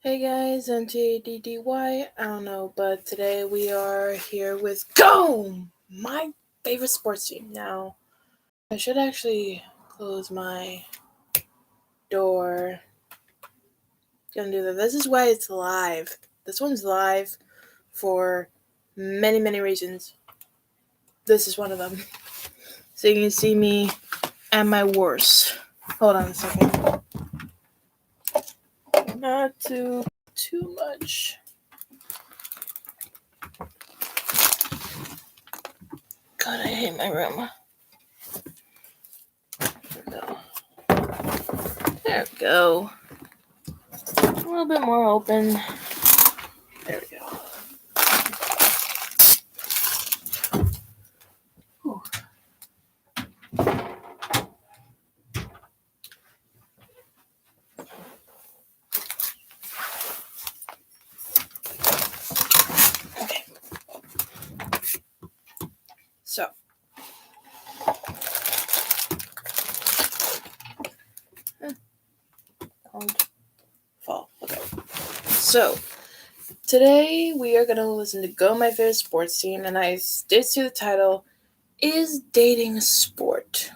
Hey guys, M.A.D.D.Y. I don't know, but today we are here with Go! My favorite sports team. Now, I should actually close my door. Gonna do that. This is why it's live. This one's live for many, many reasons. This is one of them. So you can see me at my worst. Hold on a second. Not too much. God, I hate my room. There we go. A little bit more open. There we go. Whew. Okay. So. Don't fall. Okay. So. Today we are going to listen to Go My Favorite Sports Team, and I did see the title, Is Dating a Sport?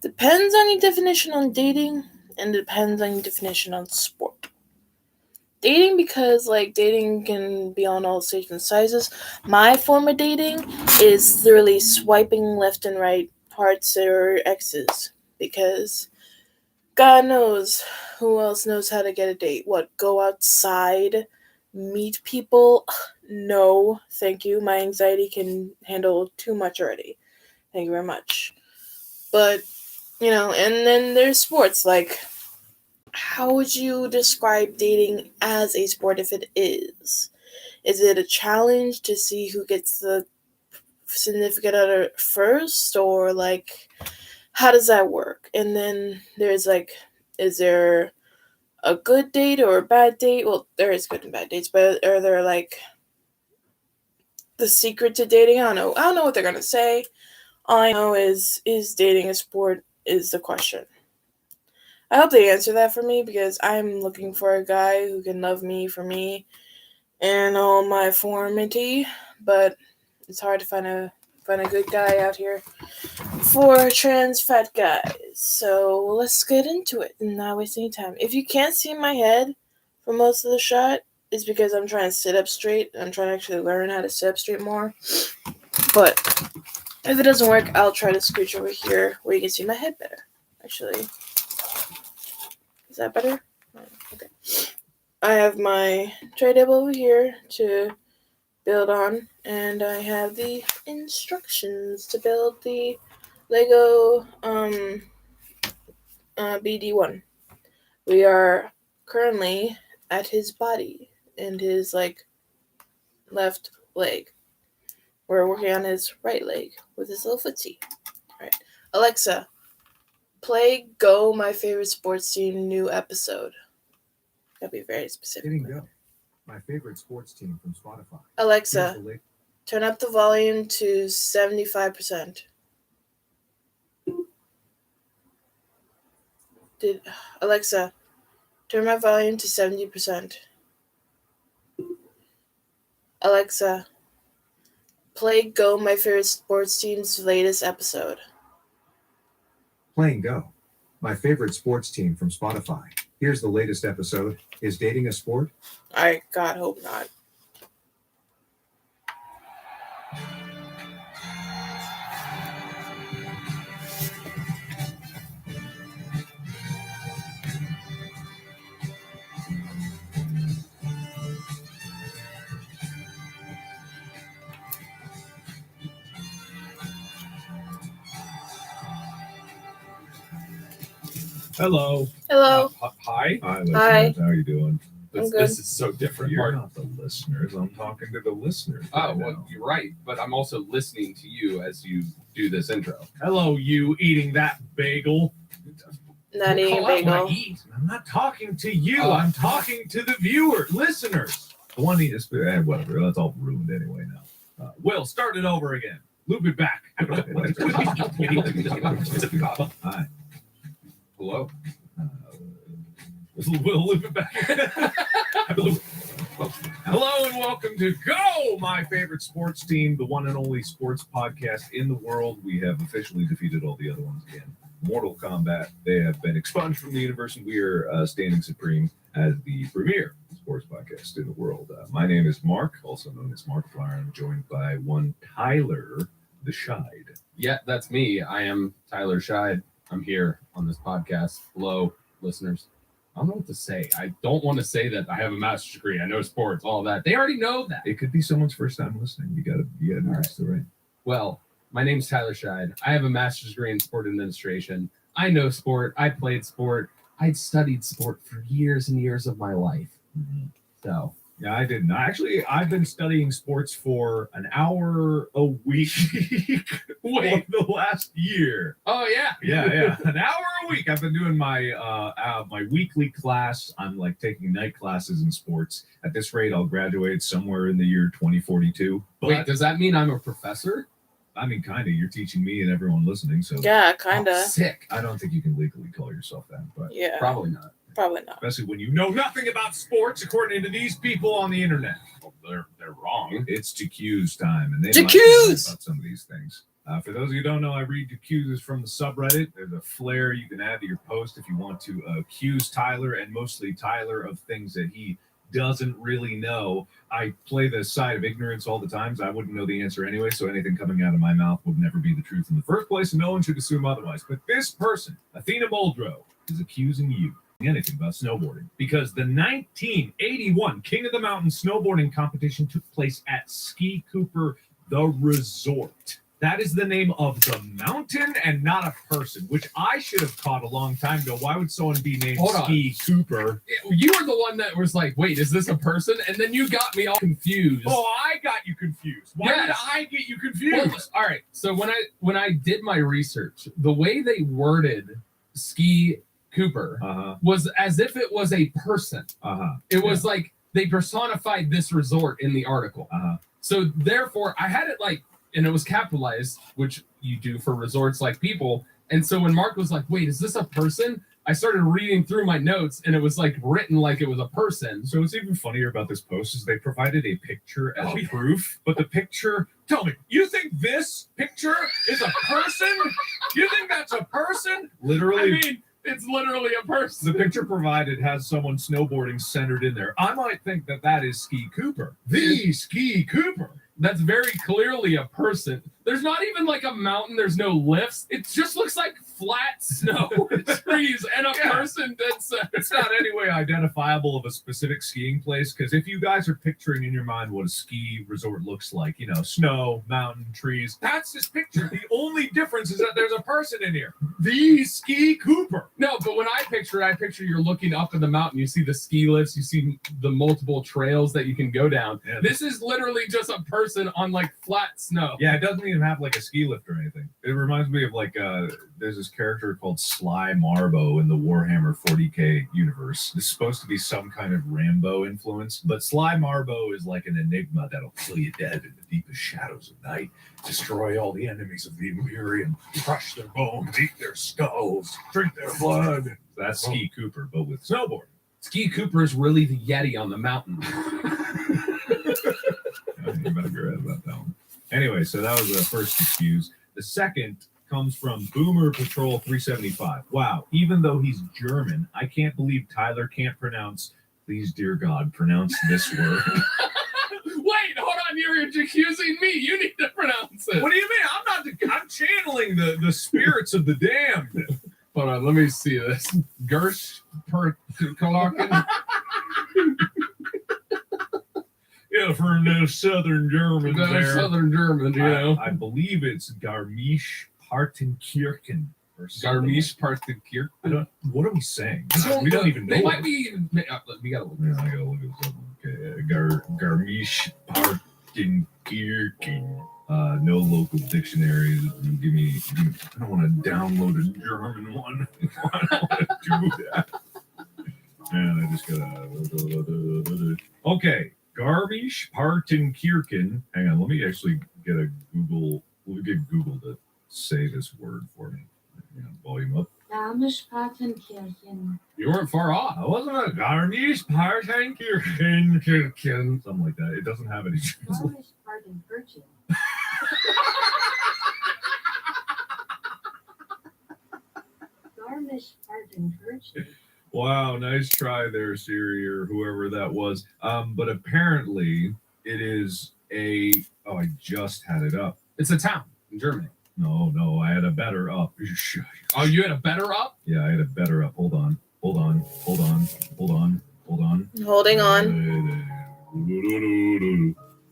Depends on your definition on dating, and depends on your definition on sport. Dating, because dating can be on all shapes and sizes. My form of dating is literally swiping left and right hearts or X's, because God knows who else knows how to get a date. What, go outside, meet people? No, thank you. My anxiety can handle too much already. Thank you very much. But, and then there's sports. How would you describe dating as a sport if it is? Is it a challenge to see who gets the significant other first? Or, how does that work? And then there's, is there a good date or a bad date? Well, there is good and bad dates, but are there, the secret to dating? I don't know what they're going to say. All I know is dating a sport is the question. I hope they answer that for me, because I'm looking for a guy who can love me for me and all my formity, but it's hard to find a good guy out here for trans fat guys. So let's get into it and not waste any time. If you can't see my head for most of the shot, it's because I'm trying to sit up straight. I'm trying to actually learn how to sit up straight more. But if it doesn't work, I'll try to scooch over here where you can see my head better. Actually, is that better? Okay. I have my tray table over here to build on, and I have the instructions to build the Lego BD1. We are currently at his body and his left leg. We're working on his right leg with his little footsie. Alright. Alexa, play Go My Favorite Sports Team new episode. That'd be very specific. Hitting Go, my favorite sports team from Spotify. Alexa, turn up the volume to 75%. Alexa, turn my volume to 70%. Alexa, play Go My Favorite Sports Team's latest episode. Playing Go, my favorite sports team from Spotify. Here's the latest episode. Is dating a sport? I God hope not. Hello. Hello. Hi. Hi, listeners. Hi. How are you doing? I'm good. This is so different. You're not the listeners. I'm talking to the listeners. Oh, well, you're right. But I'm also listening to you as you do this intro. Hello, you eating that bagel. Not Don't eating call out when I bagel. eat. I'm not talking to you. I'm talking to the viewers, listeners. The one eating whatever. That's all ruined anyway now. Will, start it over again. Loop it back. Hi. Hello. We'll live it back. Hello and welcome to Go, my favorite sports team, the one and only sports podcast in the world. We have officially defeated all the other ones again. Mortal Kombat. They have been expunged from the universe, and we are standing supreme as the premier sports podcast in the world. My name is Mark, also known as Markiplier. I'm joined by one Tyler the Shide. Yeah, that's me. I am Tyler Scheid. I'm here on this podcast. Hello, listeners. I don't know what to say. I don't want to say that I have a master's degree. I know sports, all that. They already know that. It could be someone's first time listening. You gotta do this the right. Well, my name's Tyler Scheid. I have a master's degree in sport administration. I know sport. I played sport. I studied sport for years and years of my life. Mm-hmm. So, yeah, I didn't. I've been studying sports for an hour a week for the last year. oh yeah, Yeah, an hour a week. I've been doing my weekly class. I'm like taking night classes in sports. At this rate, I'll graduate somewhere in the year 2042. But, Wait, does that mean I'm a professor? I mean, kind of. You're teaching me and everyone listening, so Yeah, kind of. Oh, sick. I don't think you can legally call yourself that, but Yeah, Probably not. probably not. especially when you know nothing about sports, according to these people on the internet. Well, they're wrong. It's JQ's time, and they JQ's! might be right about some of these things. For those of you who don't know, I read JQ's from the subreddit. There's a flair you can add to your post if you want to accuse Tyler, and mostly Tyler, of things that he doesn't really know. I play the side of ignorance all the time, so I wouldn't know the answer anyway, so anything coming out of my mouth would never be the truth in the first place, and no one should assume otherwise. But this person, Athena Muldrow, is accusing you anything about snowboarding because the 1981 King of the Mountain snowboarding competition took place at Ski Cooper, the resort. That is the name of the mountain and not a person, which I should have caught a long time ago. Why would someone be named Hold on. Ski Cooper? You were the one that was like, wait, is this a person? And then you got me all confused. Oh, I got you confused. Why did Yes. I get you Well, confused? all right. So when I did my research, the way they worded Ski Cooper Uh-huh. was as if it was a person. Uh-huh. It was like they personified this resort in the article. Uh-huh. So therefore, I had it like, and it was capitalized, which you do for resorts like people. And so when Mark was like, wait, is this a person? I started reading through my notes, and it was like written like it was a person. So what's even funnier about this post is they provided a picture as Oh, yeah. proof, but the picture, tell me, you think this picture is a person? You think that's a person? Literally, I mean, it's literally a person. the picture provided has someone snowboarding centered in there. I might think that that is Ski Cooper. The Ski Cooper. That's very clearly a person. There's not even like a mountain. There's no lifts. It just looks like flat snow, trees, and a Yeah. person dead center. It's not any way identifiable of a specific skiing place, because if you guys are picturing in your mind what a ski resort looks like, you know, snow, mountain, trees, that's this picture. The only difference is that there's a person in here. The Ski Cooper. No, but when I picture you're looking up in the mountain. You see the ski lifts. You see the multiple trails that you can go down. Yeah. This is literally just a person on like flat snow. Yeah, it doesn't even have like a ski lift or anything. It reminds me of like there's this character called Sly Marbo in the Warhammer 40k universe. This is supposed to be some kind of Rambo influence, but Sly Marbo is like an enigma that'll kill you dead in the deepest shadows of night, destroy all the enemies of the Imperium, crush their bones, eat their skulls, drink their blood. That's Ski Cooper, but with snowboarding. Ski Cooper is really the Yeti on the mountain. You better be right about that one. Anyway, so that was the first excuse. The second comes from Boomer Patrol 375. Wow, even though he's German, I can't believe Tyler can't pronounce, please, dear God, pronounce this word. Wait, hold on. You're accusing me. You need to pronounce it. What do you mean? I'm channeling the spirits of the damned. Hold on. Let me see this. Gersh per Kalaken. Yeah, from the southern Germans there. Southern German, you know. I believe it's Garmisch-Partenkirchen. Or something. Garmisch-Partenkirchen. What are we saying? I We don't even know. They what might be. We gotta look. Yeah, I gotta look this up. Okay, Garmisch-Partenkirchen. No local dictionaries. Give me. I don't want to download a German one. I don't want to do that. And I just gotta. Okay, Garmisch-Partenkirchen. Hang on, let me actually get Google to say this word for me. Volume up. Garmisch-Partenkirchen. You weren't far off. Wasn't a Garmisch-Partenkirchen, something like that. It doesn't have any. Garmisch-Partenkirchen. Garmisch-Partenkirchen. Wow, nice try there, Siri, or whoever that was. But apparently it is a. Oh, I just had it up. It's a town in Germany. No, I had a better up. Oh, you had a better up? Yeah, I had a better up. Hold on. Holding on.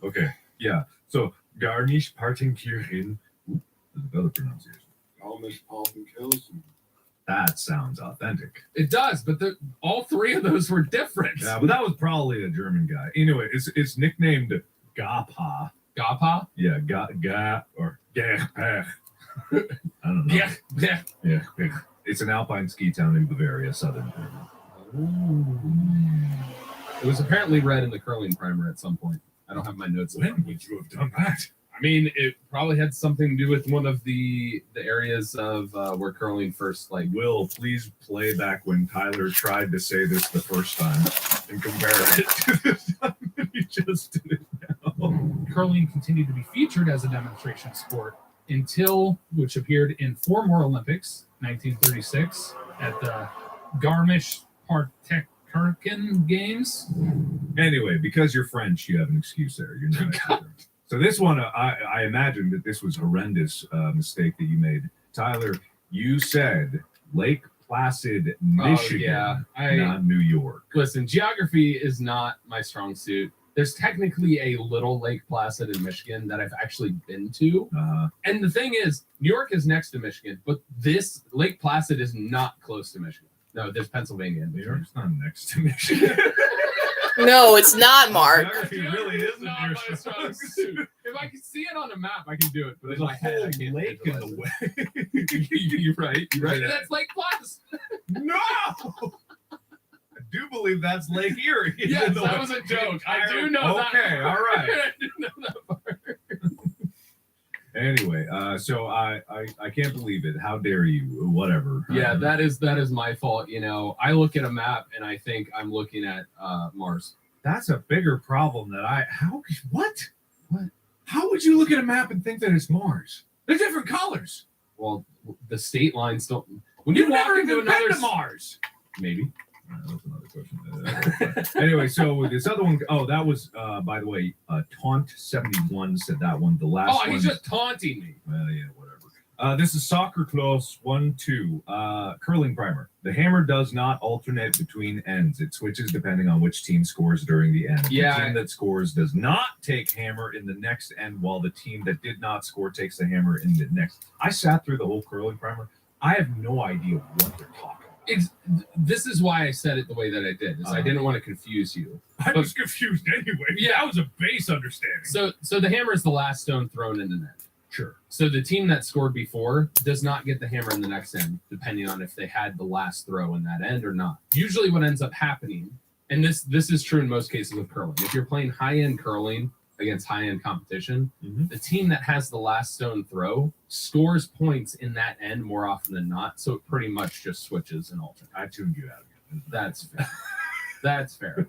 Okay, yeah. So Garmisch-Partenkirchen. There's a better pronunciation. Garmisch-Partenkirchen. That sounds authentic. It does, but all three of those were different. Yeah, but that was probably a German guy. Anyway, it's nicknamed Gapa. Gapa? Yeah, Ga or Ga. I don't know. Yeah. Yeah. It's an alpine ski town in Bavaria, southern Germany. It was apparently read in the curling primer at some point. I don't have my notes. When would you have done that? I mean, it probably had something to do with one of the areas of where curling first, like. Will, please play back when Tyler tried to say this the first time and compare it to the time that he just did it now. Curling continued to be featured as a demonstration sport until, which appeared in 4 more Olympics, 1936 at the Garmisch-Partenkirchen Games. Anyway, because you're French, you have an excuse there. You're not. So this one, I imagine that this was a horrendous mistake that you made. Tyler, you said Lake Placid, Michigan, not New York. Listen, geography is not my strong suit. There's technically a little Lake Placid in Michigan that I've actually been to. And the thing is, New York is next to Michigan, but this Lake Placid is not close to Michigan. No, there's Pennsylvania in New between. York's not next to Michigan. No, it's not, Mark. Geography really isn't not your my strong strong suit. suit. If I can see it on a map, I can do it. But There's in a my head, I whole can't lake in the visualize way. it. You're right. That's Lake Placid. No! I do believe that's Lake Erie. Yes, that was a joke. I do know that. Okay, all right. I do know that part. Anyway, so I can't believe it. How dare you? Whatever. Yeah, that is my fault. You know, I look at a map and I think I'm looking at Mars. That's a bigger problem that what? How would you look at a map and think that it's Mars? They're different colors. Well, the state lines don't. When you You've walk never into even been another to Mars. maybe. That's another question. Anyway, so this other one, that was, by the way, Taunt71 said that one. The last one. Oh, he's just taunting me. Well, yeah, whatever. This is Soccer Close 1-2. Curling primer. The hammer does not alternate between ends. It switches depending on which team scores during the end. Yeah. The team that scores does not take hammer in the next end, while the team that did not score takes the hammer in the next. I sat through the whole curling primer. I have no idea what they're talking about. This is why I said it the way that I did. I didn't want to confuse you. I was confused anyway. Yeah. That was a base understanding. So the hammer is the last stone thrown in the net. Sure. So the team that scored before does not get the hammer in the next end, depending on if they had the last throw in that end or not. Usually what ends up happening, and this is true in most cases of curling, if you're playing high-end curling against high-end competition, the team that has the last stone throw scores points in that end more often than not, so it pretty much just switches and alternates. I tuned you out again. That's fair. That's fair.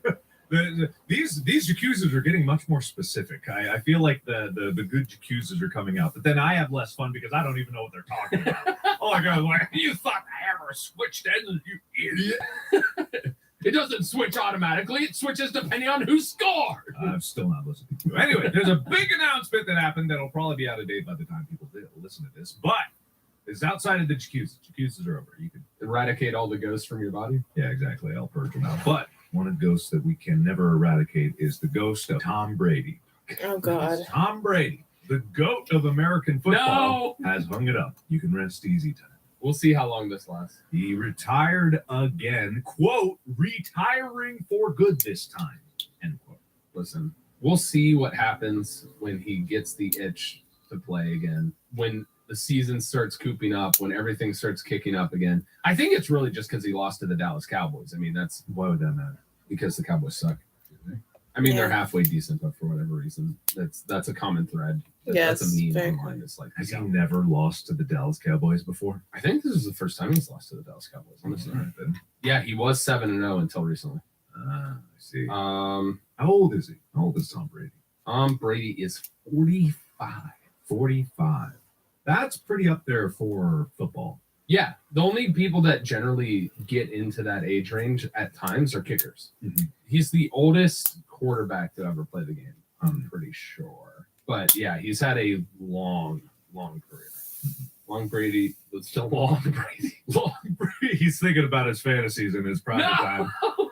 These jacuzzas are getting much more specific. I feel like the good jacuzzas are coming out, but then I have less fun because I don't even know what they're talking about. Oh my god! Like, you thought the hammer switched ends, you idiot! It doesn't switch automatically. It switches depending on who scored. I'm still not listening to you. Anyway, there's a big announcement that happened that'll probably be out of date by the time people listen to this, but it's outside of the jacuzzas. Jacuzzas are over. You can Eradicate all the ghosts from your body. Yeah, exactly. I'll purge them out. But one of the ghosts that we can never eradicate is the ghost of Tom Brady. Oh, God. Tom Brady, the GOAT of American football, has hung it up. You can rest easy tonight. We'll see how long this lasts. He retired again. Quote, retiring for good this time. End quote. Listen, we'll see what happens when he gets the itch to play again. When the season starts cooping up, when everything starts kicking up again. I think it's really just because he lost to the Dallas Cowboys. I mean, Why would that matter? because the Cowboys suck. I mean, they're Yeah. halfway decent, but for whatever reason, that's a common thread. Yes, That's a meme very online. It's like, Has he never lost to the Dallas Cowboys before? I think this is the first time he's lost to the Dallas Cowboys. Honestly, All right, then. yeah, he was 7-0 until recently. I see. How How old is he? How old is Tom Brady? Brady is 45. 45. That's pretty up there for football. Yeah, the only people that generally get into that age range at times are kickers. Mhm. He's the oldest quarterback to ever play the game, I'm pretty sure. But yeah, he's had a long career. Long Brady, but still long Brady. Long Brady. He's thinking about his fantasies in his private time. Oh,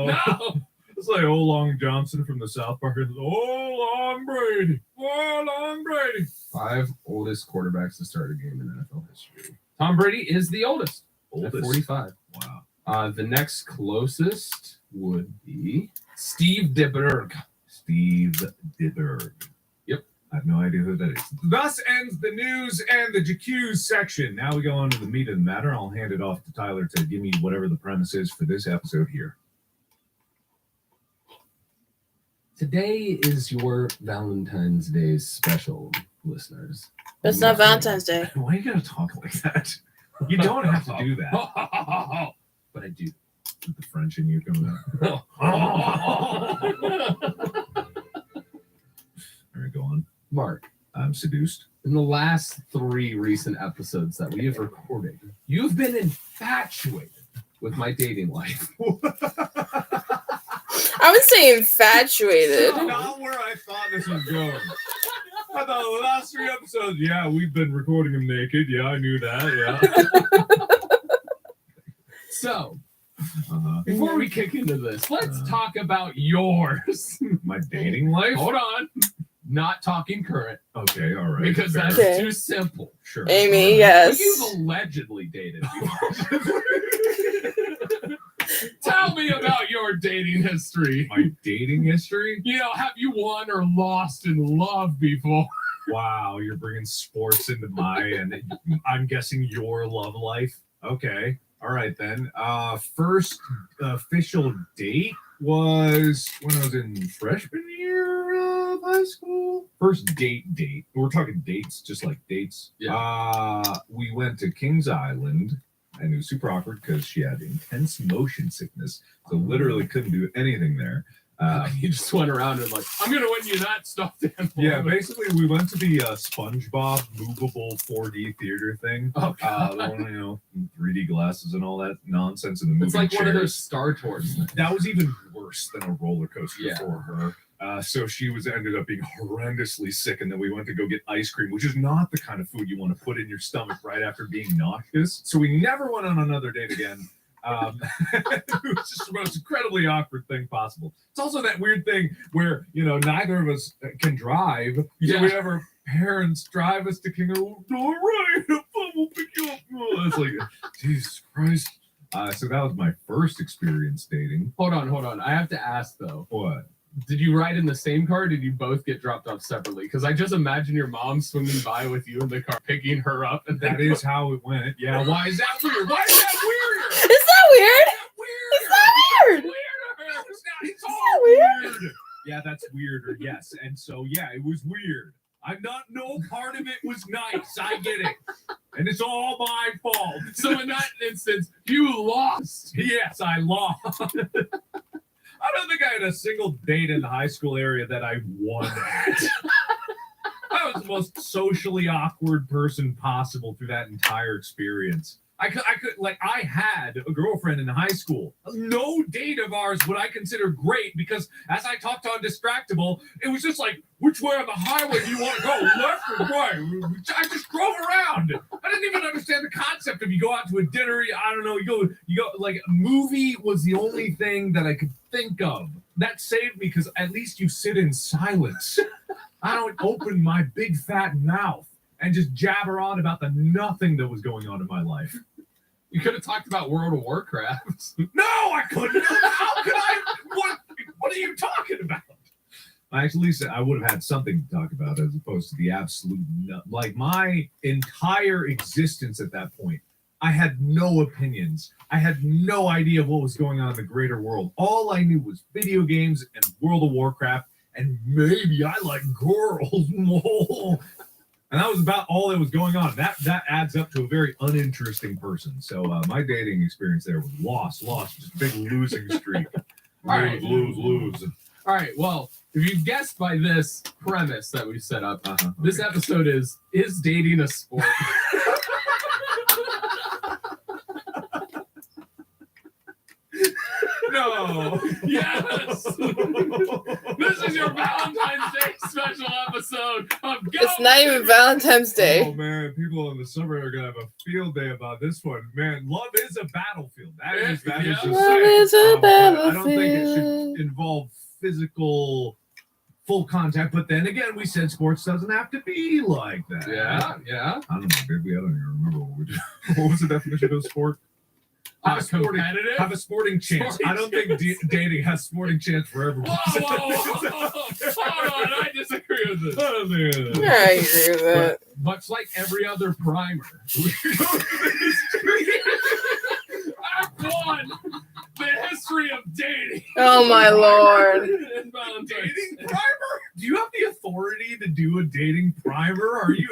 No! it's like old Long Johnson from the South Park. Oh, Long Brady. Oh, Long Brady. 5 oldest quarterbacks to start a game in NFL history. Tom Brady is the oldest. At 45. Wow. The next closest would be Steve DeBerg. Steve DeBerg. Yep. I have no idea who that is. Thus ends the news and the JQs section. Now we go on to the meat of the matter. I'll hand it off to Tyler to give me whatever the premise is for this episode here. Today is your Valentine's Day special, listeners. But it's not Valentine's Day. Why you gotta talk like that? You don't have to do that. But I do. With the French in you coming out. All right, go on. Mark, I'm seduced. in the last 3 recent episodes that we have recorded, you've been infatuated with my dating life. I would say infatuated. Not where I thought this was going. I thought the last 3 episodes, yeah, we've been recording him naked. Yeah, I knew that. Yeah. So, before we kick into this, let's talk about yours. My dating life? Hold on. Not talking current, Okay, all right. because fair. that's Okay. too simple. Sure. Amy, all right. yes. But you've allegedly dated people. Tell me about your dating history. My dating history? You know, have you won or lost in love before? Wow, you're bringing sports into my, and I'm guessing your love life. Okay, all right then. First official date was when I was in freshman year of high school. First date. We're talking dates, just like dates. Yeah. We went to Kings Island, and it was super awkward because she had intense motion sickness, so literally couldn't do anything there. You just went around and like, I'm gonna win you that stuffed animal. Yeah, basically we went to the SpongeBob movable 4D theater thing. Oh, God. The one, 3D glasses and all that nonsense in the movie. It's like one of those Star Tours things. That was even worse than a roller coaster Yeah. for her. So she ended up being horrendously sick, and then we went to go get ice cream, which is not the kind of food you want to put in your stomach right after being nauseous. So we never went on another date again. It was just the most incredibly awkward thing possible. It's also that weird thing where, neither of us can drive. Yeah. So we have our parents drive us to King. All right, we'll pick you up. It's like, Jesus Christ. So that was my first experience dating. Hold on. I have to ask though. What? Did you ride in the same car? Or did you both get dropped off separately? Because I just imagine your mom swinging by with you in the car, picking her up, and That is how it went. Yeah. Why is that weird? Why is that weird? Is that weird? Weird. It's not weird. Weird. It's all not weird. Yeah, that's weirder. Yes, and so yeah, it was weird. No part of it was nice. I get it, and it's all my fault. So in that instance, you lost. Yes, I lost. I don't think I had a single date in the high school area that I won at. I was the most socially awkward person possible through that entire experience. I had a girlfriend in high school. No date of ours would I consider great because as I talked on Distractable, it was just like, which way on the highway do you want to go, left or right? I just drove around. I didn't even understand the concept of you go out to a dinner. I don't know. You go like a movie was the only thing that I could think of. That saved me because at least you sit in silence. I don't open my big fat mouth and just jabber on about the nothing that was going on in my life. You could have talked about World of Warcraft. No, I couldn't. How could I? What are you talking about? I actually said I would have had something to talk about as opposed to the absolute like my entire existence at that point. I had no opinions. I had no idea what was going on in the greater world. All I knew was video games and World of Warcraft, and maybe I like girls more. And that was about all that was going on. That adds up to a very uninteresting person. So my dating experience there was lost, just a big losing streak. All right. lose. All right. Well, if you've guessed by this premise that we set up, this episode is dating a sport? No. Yes. This is your Valentine's Day special episode of Go. It's not even Valentine's Day. Oh man, people in the summer are gonna have a field day about this one. Man, love is a battlefield. That is Yeah. just Love saying. is a But I don't think it battlefield. should involve physical full contact. But then again, we said sports doesn't have to be like that. Yeah. I don't know, baby. I don't even remember what we did. What was the definition of sport? Competitive. Have a sporting chance. I don't think dating has sporting chance for everyone. Whoa. Hold on, I disagree with this. Yeah, I agree with that. Much like every other primer. Act 1, the history of dating. Oh my lord. And Valentine's Dating Day. primer? Do you have the authority to do a dating primer? Are you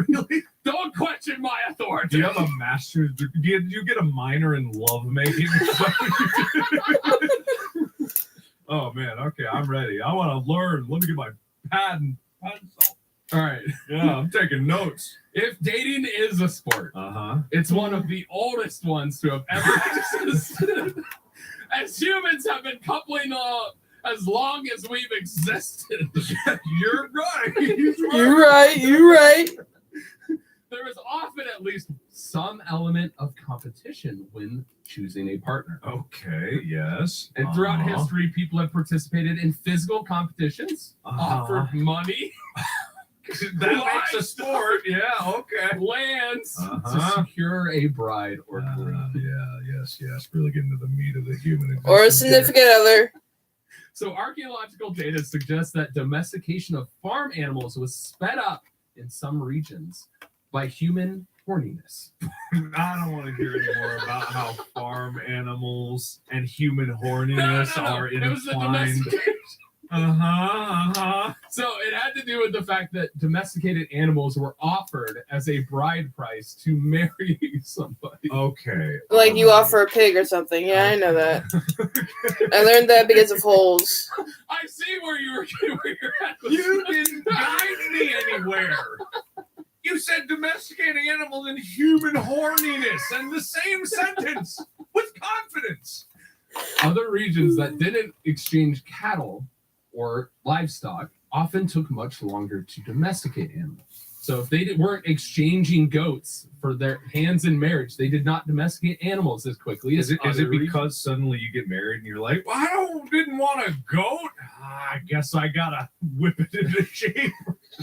really? Don't question my authority. Do you have a master's degree? Do you get a minor in lovemaking? Oh man, okay, I'm ready. I want to learn. Let me get my pad and pencil. All right. Yeah, I'm taking notes. If dating is a sport, it's one of the oldest ones to have ever existed. As humans have been coupling up as long as we've existed. You're right. You're right. There is often at least some element of competition when choosing a partner. Okay, yes. And throughout history, people have participated in physical competitions, offered money, that makes a sport. Yeah, okay. lands to secure a bride or groom. Yes. Really getting to the meat of the human existence. Or a significant other. So archaeological data suggests that domestication of farm animals was sped up in some regions by human horniness. I don't want to hear any more about how farm animals and human horniness are It was the intertwined. domestication. So it had to do with the fact that domesticated animals were offered as a bride price to marry somebody. Okay. Like you offer a pig or something. Yeah, I know that. I learned that because of holes. I see where you're at. with You this. didn't guide me anywhere. You said domesticating animals and human horniness and the same sentence with confidence. Other regions that didn't exchange cattle or livestock often took much longer to domesticate animals. So if they weren't exchanging goats for their hands in marriage, they did not domesticate animals as quickly as Is it other because regions. suddenly you get married and you're like, well, I didn't want a goat. I guess I gotta whip it into shape.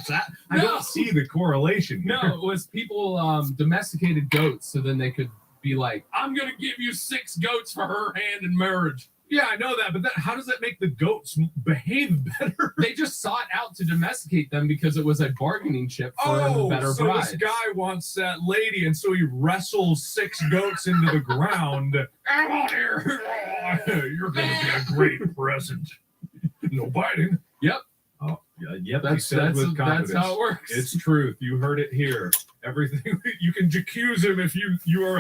I No. don't see the correlation here. No, it was people domesticated goats so then they could be like, I'm going to give you 6 goats for her hand in marriage. Yeah, I know that, but how does that make the goats behave better? They just sought out to domesticate them because it was a bargaining chip for better so brides. this guy wants that lady, and so he wrestles 6 goats into the ground. Come on here. You're going to be a great present. No biting. Yep. Oh, yeah, yep. That's with confidence. how it works. It's truth. You heard it here. Everything you can accuse him if you are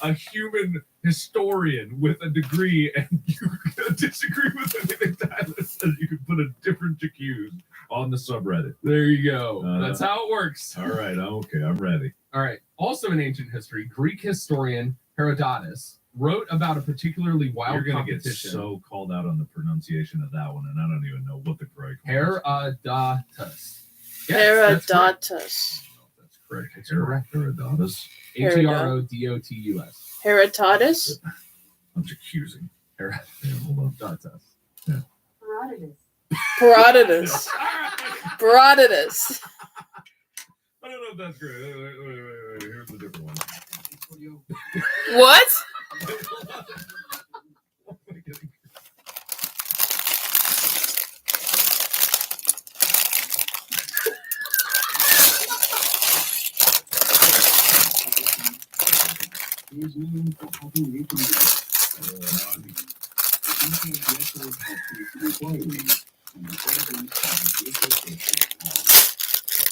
a human historian with a degree and you disagree with anything Tyler says. You can put a different accuse on the subreddit. There you go. That's how it works. All right. Okay. I'm ready. All right. Also in ancient history, Greek historian Herodotus wrote about a particularly wild You're gonna competition. get so called out on the pronunciation of that one, and I don't even know what the correct one is. Herodotus. Yes, Herodotus. That's correct. It's correct. Herodotus. Herodotus. Herodotus? I'm just accusing. Herodotus. Hold on. Herodotus. Herodotus. Herodotus. I don't know if that's great. Wait. Here's the different one. What? his name for helping me to and the president started with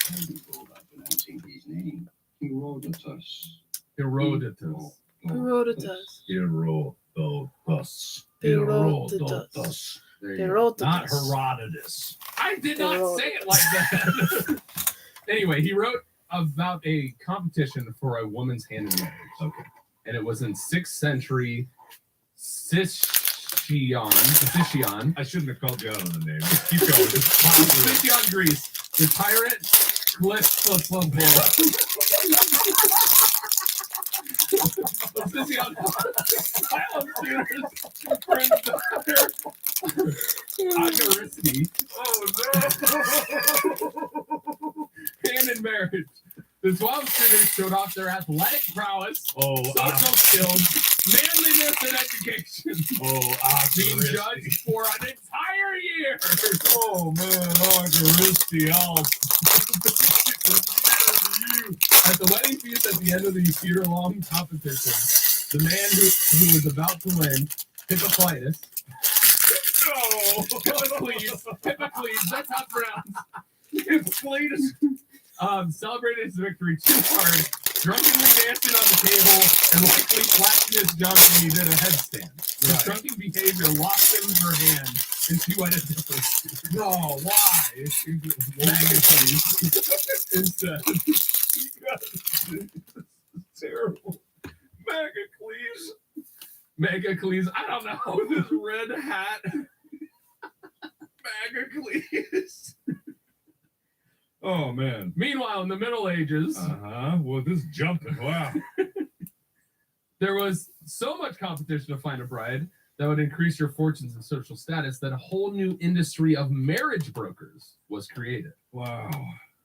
how do you go about pronouncing his name? Herodotus. Herodotus. Herodotus. Herodotus. Herodotus. There you go. Herodotus. Not Herodotus. I did not say it like that. Anyway, he wrote about a competition for a woman's hand in marriage. Okay. And it was in 6th century Sicyon. I shouldn't have called you out on the name. Just keep going. Just plow through it. Sicyon, Greece. The tyrant Agaricity. Oh no! Hand in marriage. The 12 suitors showed off their athletic prowess, social skills, manliness, and education. Being judged for an entire year. Oh man, Agaristi, At the wedding feast at the end of the year-long competition, the man who was about to win, Hippocleides, Hippocles, that's how it's pronounced. Celebrated his victory too hard, drunkenly dancing on the table and likely flashing his junk when he did a headstand. His drunken behavior lost him her hand, and she went a different. No, why? Instead. terrible. Megacles. I don't know. This red hat. Megacles. Oh man. Meanwhile, in the Middle Ages, Well, this is jumping. Wow. there was so much competition to find a bride that would increase your fortunes and social status that a whole new industry of marriage brokers was created. Wow.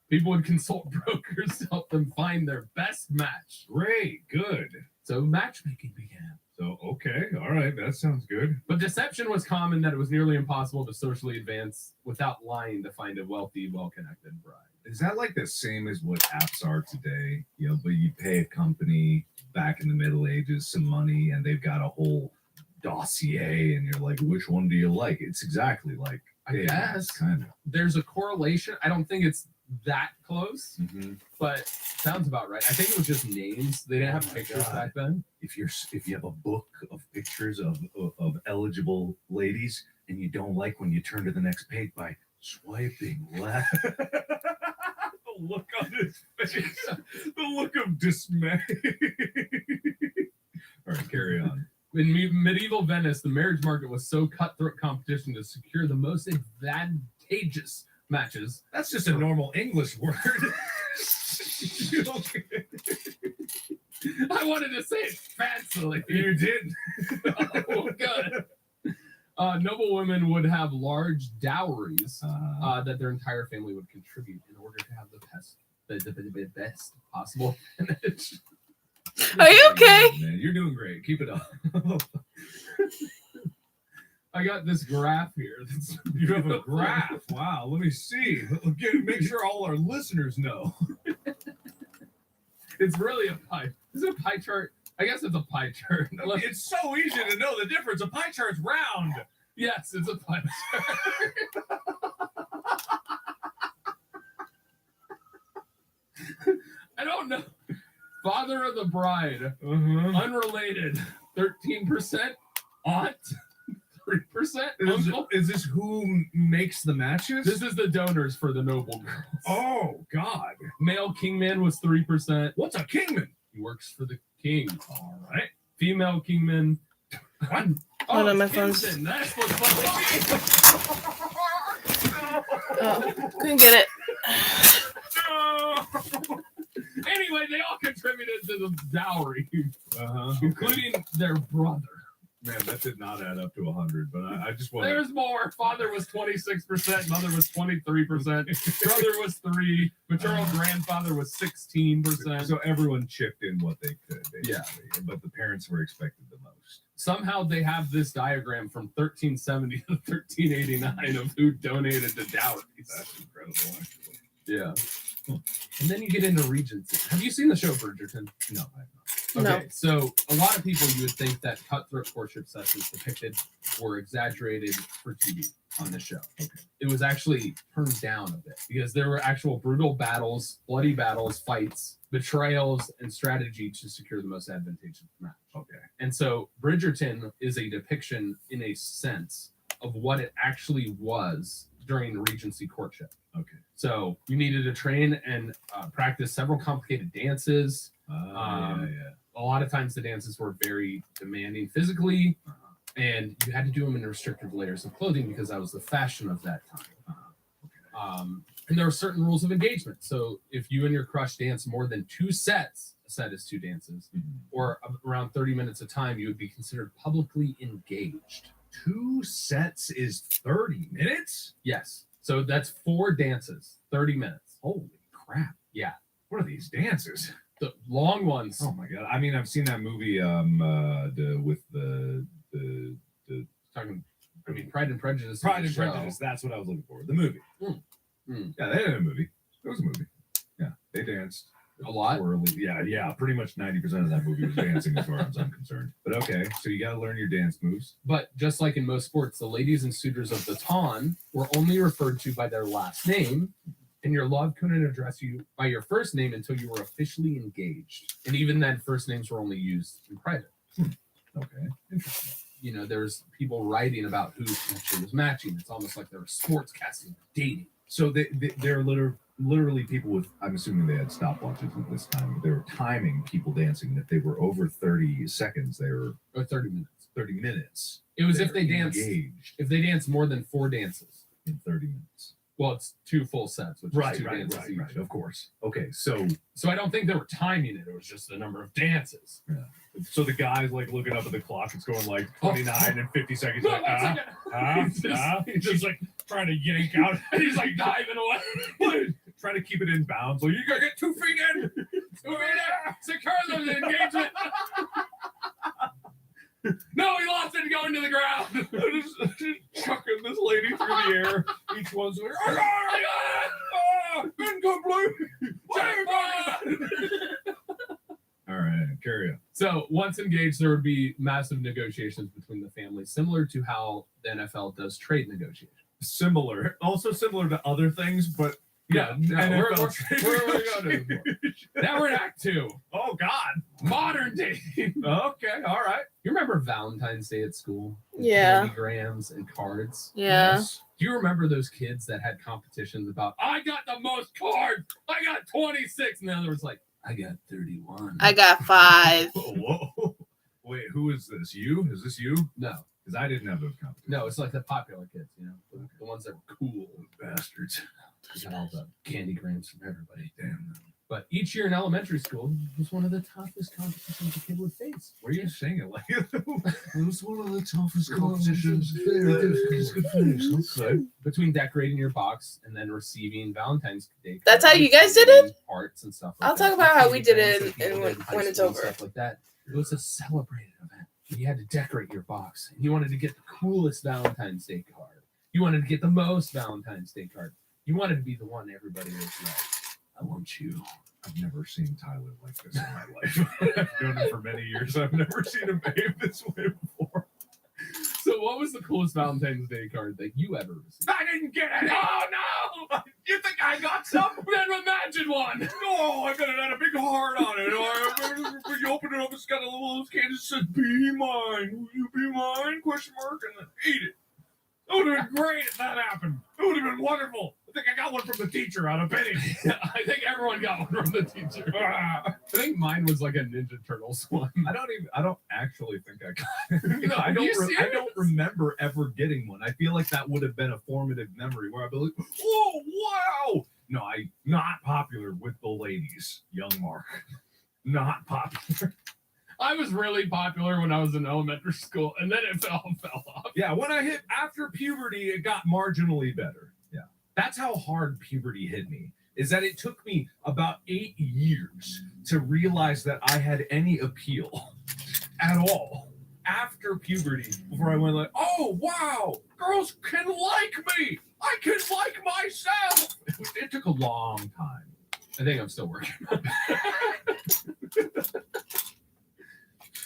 People would consult brokers to help them find their best match. Great. Good. So matchmaking began. So, okay. All right. That sounds good. But deception was common that it was nearly impossible to socially advance without lying to find a wealthy, well-connected bride. Is that like the same as what apps are today? You know, but you pay a company back in the Middle Ages some money and they've got a whole dossier and you're like, which one do you like? It's exactly like, I guess. Kind of. There's a correlation. I don't think it's that close, Mm-hmm. but sounds about right. I think it was just names. They didn't have pictures back then. If you have a book of pictures of eligible ladies and you don't like when you turn to the next page by swiping left. The look on his face. The look of dismay. All right, carry on. In medieval Venice, the marriage market was so cutthroat competition to secure the most advantageous matches. That's just a normal English word. I wanted to say it fancily. You did. Oh, good. Noble women would have large dowries that their entire family would contribute in order to have the best possible image. Are you okay? Man, you're doing great. Keep it up. I got this graph here. You have a graph. Wow. Let me see. Make sure all our listeners know. It's really a pie. Is it a pie chart? I guess it's a pie chart. It's so easy to know the difference. A pie chart's round. Yes, it's a pie chart. I don't know. Father of the bride, unrelated, 13%. Aunt, 3%. Uncle. Is this who makes the matches? This is the donors for the noble girls. Oh, God. Male kingman was 3%. What's a kingman? He works for the king. All right. Female kingman. What? Oh, no, my phone's- Gibson. That's what's funny. Oh, couldn't get it. Anyway, they all contributed to the dowry, including their brother. Man, that did not add up to 100, but I just want There's more. Father was 26%, mother was 23%, brother was 3%, maternal grandfather was 16%. So everyone chipped in what they could, basically. Yeah. But the parents were expected the most. Somehow they have this diagram from 1370 to 1389 of who donated to dowries. That's incredible, actually. Yeah. And then you get into Regency. Have you seen the show Bridgerton? No, I have not. No. Okay, so a lot of people, you would think that cutthroat courtship sessions depicted were exaggerated for TV on this show. Okay. It was actually turned down a bit because there were actual brutal battles, bloody battles, fights, betrayals, and strategy to secure the most advantageous match. Okay. And so Bridgerton is a depiction, in a sense, of what it actually was during Regency courtship. Okay. So you needed to train and practice several complicated dances. Yeah. A lot of times the dances were very demanding physically, and you had to do them in restrictive layers of clothing because that was the fashion of that time. And there were certain rules of engagement. So if you and your crush dance more than 2 sets, a set is 2 dances, or around 30 minutes of time, you would be considered publicly engaged. 2 sets is 30 minutes? Yes. So that's 4 dances, 30 minutes. Holy crap. Yeah. What are these dances? The long ones. Oh my god. I mean, I've seen that movie with the Talking, I mean, Pride and Prejudice. Pride and is a show. Prejudice. That's what I was looking for. The movie. Yeah, they had a movie. It was a movie. Yeah, they danced. A lot. Yeah. Pretty much 90% of that movie was dancing, as far as I'm concerned. But okay, so you got to learn your dance moves. But just like in most sports, the ladies and suitors of the ton were only referred to by their last name, and your love couldn't address you by your first name until you were officially engaged. And even then, first names were only used in private. Okay, interesting. You know, there's people writing about who actually was matching. It's almost like they were sportscasting, dating. So they're literally people with, I'm assuming they had stopwatches at this time. They were timing people dancing. If they were over 30 seconds, they were Or 30 minutes. 30 minutes. It was if they danced. Engaged If they danced more than 4 dances. in 30 minutes. Well, it's 2 full sets, which is 2 dances each. Right. Of course. Okay, so So I don't think they were timing it. It was just the number of dances. the guy's like looking up at the clock. It's going like 29 and 50 seconds. Like, He's just like trying to yank out. he's like diving away. Trying to keep it in bounds. Like, you gotta get 2 feet in. Secure the engagement. No, he lost it going to the ground. just chucking this lady through the air. Each one's like, go blue. All right, carry on. So once engaged, there would be massive negotiations between the families, similar to how the NFL does trade negotiations. Similar, also similar to other things, but Yeah, NFL we're trade going to. Now we're in Act 2. Oh God, Modern day. okay, all right. You remember Valentine's Day at school? Yeah. Candygrams and cards. Yeah. Yes. Do you remember those kids that had competitions about, I got the most cards, I got 26, and the other was like, I got 31. I got 5. Whoa. Wait, who is this? You? Is this you? No, Because I didn't have those competitions. no, it's like the popular kids, you know, the ones that were cool. Bastards. We got all the candygrams from everybody. Damn. But each year in elementary school was one of the toughest competitions a kid would face. Where are you saying it like it was one of the toughest competitions. It's good finish. Okay. Between decorating your box and then receiving Valentine's Day. That's how you guys did cards, it? Parts and stuff like I'll that. talk about how we did Candygrams it that people and did in high when it's school and over. Stuff like that. It was a celebrated event. You had to decorate your box. And you wanted to get the coolest Valentine's Day card. You wanted to get the most Valentine's Day card. You wanted to be the one everybody was like, I want you. I've never seen Tyler like this in my life. I've known him for many years. I've never seen him behave this way before. So what was the coolest Valentine's Day card that you ever received? I didn't get any. Oh no! You think I got some? Then imagine one! No, I got it had a big heart on it. When you open it up, it's got a little can that says, "Be mine. Will you be mine?" Question mark, and then eat it. It would have been great if that happened. It would have been wonderful. I think I got one from the teacher out of Benny. I think everyone got one from the teacher. I think mine was like a Ninja Turtles one. I don't actually think I got it. No, I are you don't serious? remember ever getting one. I feel like that would have been a formative memory where I'd be like, "Oh wow!" No, not popular with the ladies, young Mark. Not popular. I was really popular when I was in elementary school, and then it fell off. Yeah, when I hit after puberty, it got marginally better. Yeah, that's how hard puberty hit me. Is that it took me about 8 years to realize that I had any appeal at all after puberty before I went like, oh wow, girls can like me. I can like myself. It took a long time. I think I'm still working.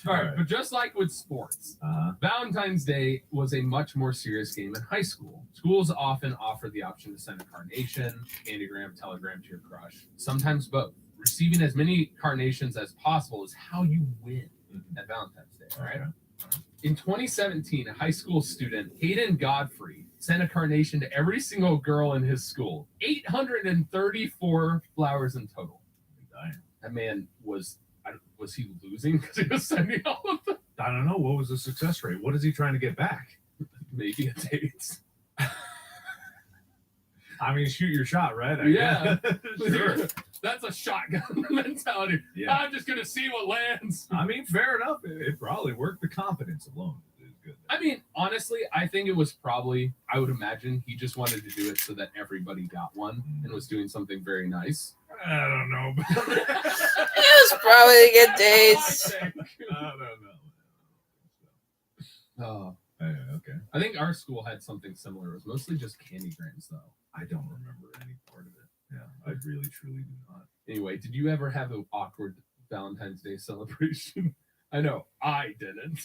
All right, but just like with sports, Valentine's Day was a much more serious game in high school. Schools often offer the option to send a carnation, candygram, telegram to your crush, sometimes both. Receiving as many carnations as possible is how you win at Valentine's Day, all right? In 2017, a high school student, Hayden Godfrey, sent a carnation to every single girl in his school. 834 flowers in total. That man was he losing because he was sending all of them? I don't know. What was the success rate? What is he trying to get back? Maybe a date. I mean, shoot your shot, right? Yeah. Sure. That's a shotgun mentality. Yeah. I'm just going to see what lands. I mean, fair enough. It probably worked. The confidence alone is good. I mean, honestly, I think it was probably, I would imagine he just wanted to do it so that everybody got one and was doing something very nice. I don't know. It was probably good dates. I don't know. Oh. Okay. I think our school had something similar. It was mostly just candygrams, though. I don't remember any part of it. Yeah, I really, truly do not. Anyway, did you ever have an awkward Valentine's Day celebration? I know I didn't.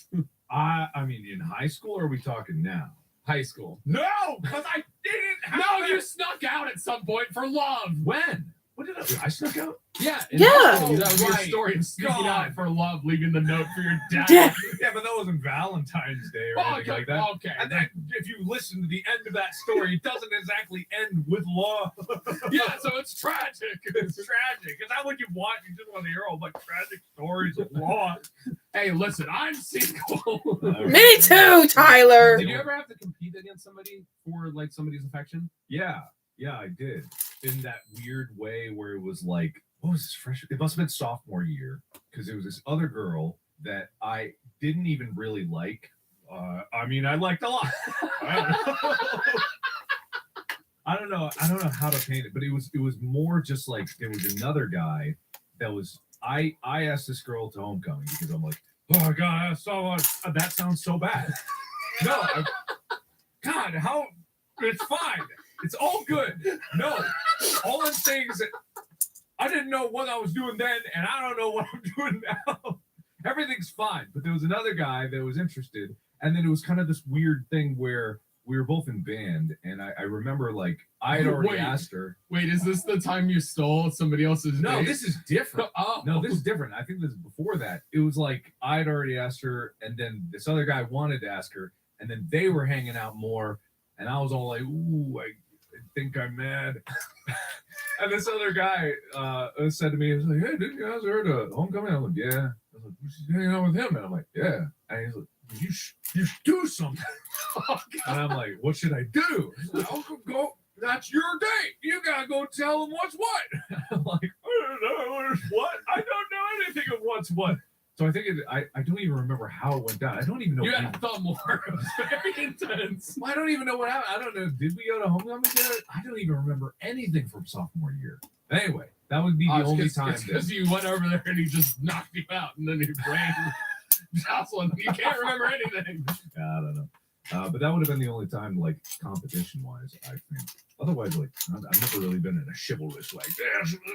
I mean, in high school, or are we talking now? High school. No, because I didn't have No, you snuck out at some point for love. When? What did I do? I snuck out? Yeah. Yeah. That was your story of sneaking God. out for love, leaving the note for your dad. Yeah. Yeah, but that wasn't Valentine's Day or anything like that. Okay. And then, if you listen to the end of that story, it doesn't exactly end with love. Yeah, so it's tragic. It's tragic. Is that what you want? You just want to hear all like tragic stories of loss. Hey, listen, I'm single. Me too, Tyler. Did you ever have to compete against somebody for like somebody's affection? Yeah, I did. In that weird way where it was like, what was this freshman? It must have been sophomore year because it was this other girl that I didn't even really like. I mean, I liked a lot. I don't know how to paint it, but it was more just like there was another guy that was. I asked this girl to homecoming because I'm like, oh god, that sounds so bad. No, God, how? It's fine. It's all good. No, all I'm saying is that I didn't know what I was doing then, and I don't know what I'm doing now. Everything's fine. But there was another guy that was interested, and then it was kind of this weird thing where we were both in band, and I remember like I had already asked her. Wait, is this the time you stole somebody else's No, date? this is different. Oh. No, this is different. I think this is before that. It was like I had already asked her, and then this other guy wanted to ask her, and then they were hanging out more, and I was all like, ooh, I think I'm mad. And this other guy said to me, he was like, hey, didn't you ask her to homecoming? I'm like, yeah. I was like, she's hanging out with him. And I'm like, yeah. And he's like, you should do something. And I'm like, what should I do? He's like, oh, go. That's your date. You gotta go tell him what's what. I'm like, I don't know what. I don't know anything of what's what. So I think I don't even remember how it went down. I don't even know. You had a thumb war. It was very intense. I don't even know what happened. I don't know. Did we go to homecoming together? I don't even remember anything from sophomore year. Anyway, that would be the only time. Because you went over there and he just knocked you out, and then your brain jostled. You can't remember anything. I don't know. But that would have been the only time, like competition-wise, I think. Otherwise, like I've never really been in a chivalrous like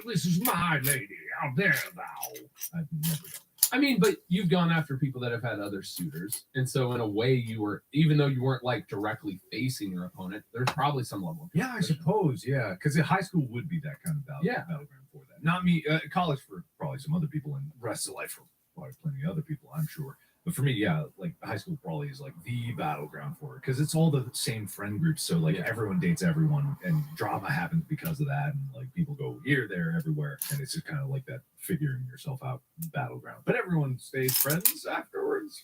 this is my lady. How dare thou? I've never done. I mean, but you've gone after people that have had other suitors, and so in a way, you were, even though you weren't like directly facing your opponent, there's probably some level. Yeah, I suppose. Yeah, because high school would be that kind of battleground for that. Not me. College for probably some other people, and rest of life for probably plenty of other people, I'm sure. But for me, yeah, like high school probably is like the battleground for it because it's all the same friend groups. So like everyone dates everyone, and drama happens because of that, and like people go here, there, everywhere, and it's just kind of like that figuring yourself out battleground. But everyone stays friends afterwards.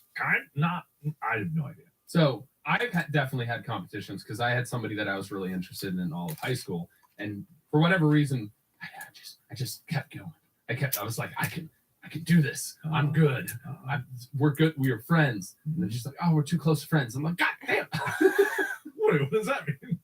Not. I have no idea. So I've definitely had competitions because I had somebody that I was really interested in all of high school, and for whatever reason, I just kept going. I was like, I can do this. I'm good. We're good. We are friends. And then she's like, oh, we're too close friends. I'm like, God damn. What does that mean?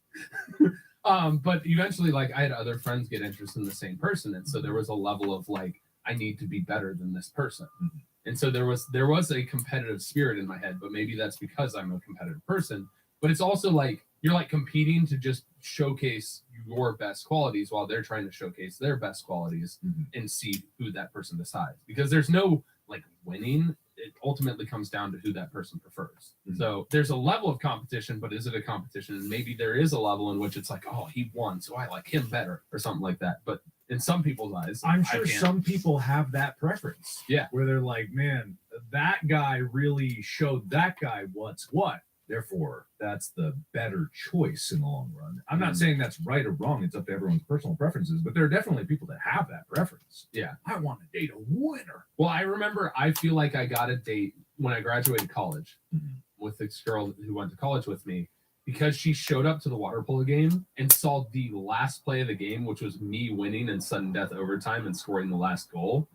But eventually, like, I had other friends get interested in the same person, and so there was a level of like, I need to be better than this person. Mm-hmm. And so there was a competitive spirit in my head, but maybe that's because I'm a competitive person. But it's also like you're like competing to just showcase your best qualities while they're trying to showcase their best qualities and see who that person decides. Because there's no like winning it ultimately comes down to who that person prefers. Mhm. So there's a level of competition, but is it a competition? And maybe there is a level in which it's like, oh, he won, so I like him better, or something like that. But in some people's eyes, I'm I sure can't. some people have that preference. Yeah. Where they're like, man, that guy really showed that guy what's what. Therefore, that's the better choice in the long run. I'm not saying that's right or wrong. It's up to everyone's personal preferences, but there are definitely people that have that preference. Yeah. I want to date a winner. Well, I remember I feel like I got a date when I graduated college Mhm. with this girl who went to college with me because she showed up to the water polo game and saw the last play of the game, which was me winning in sudden death overtime and scoring the last goal.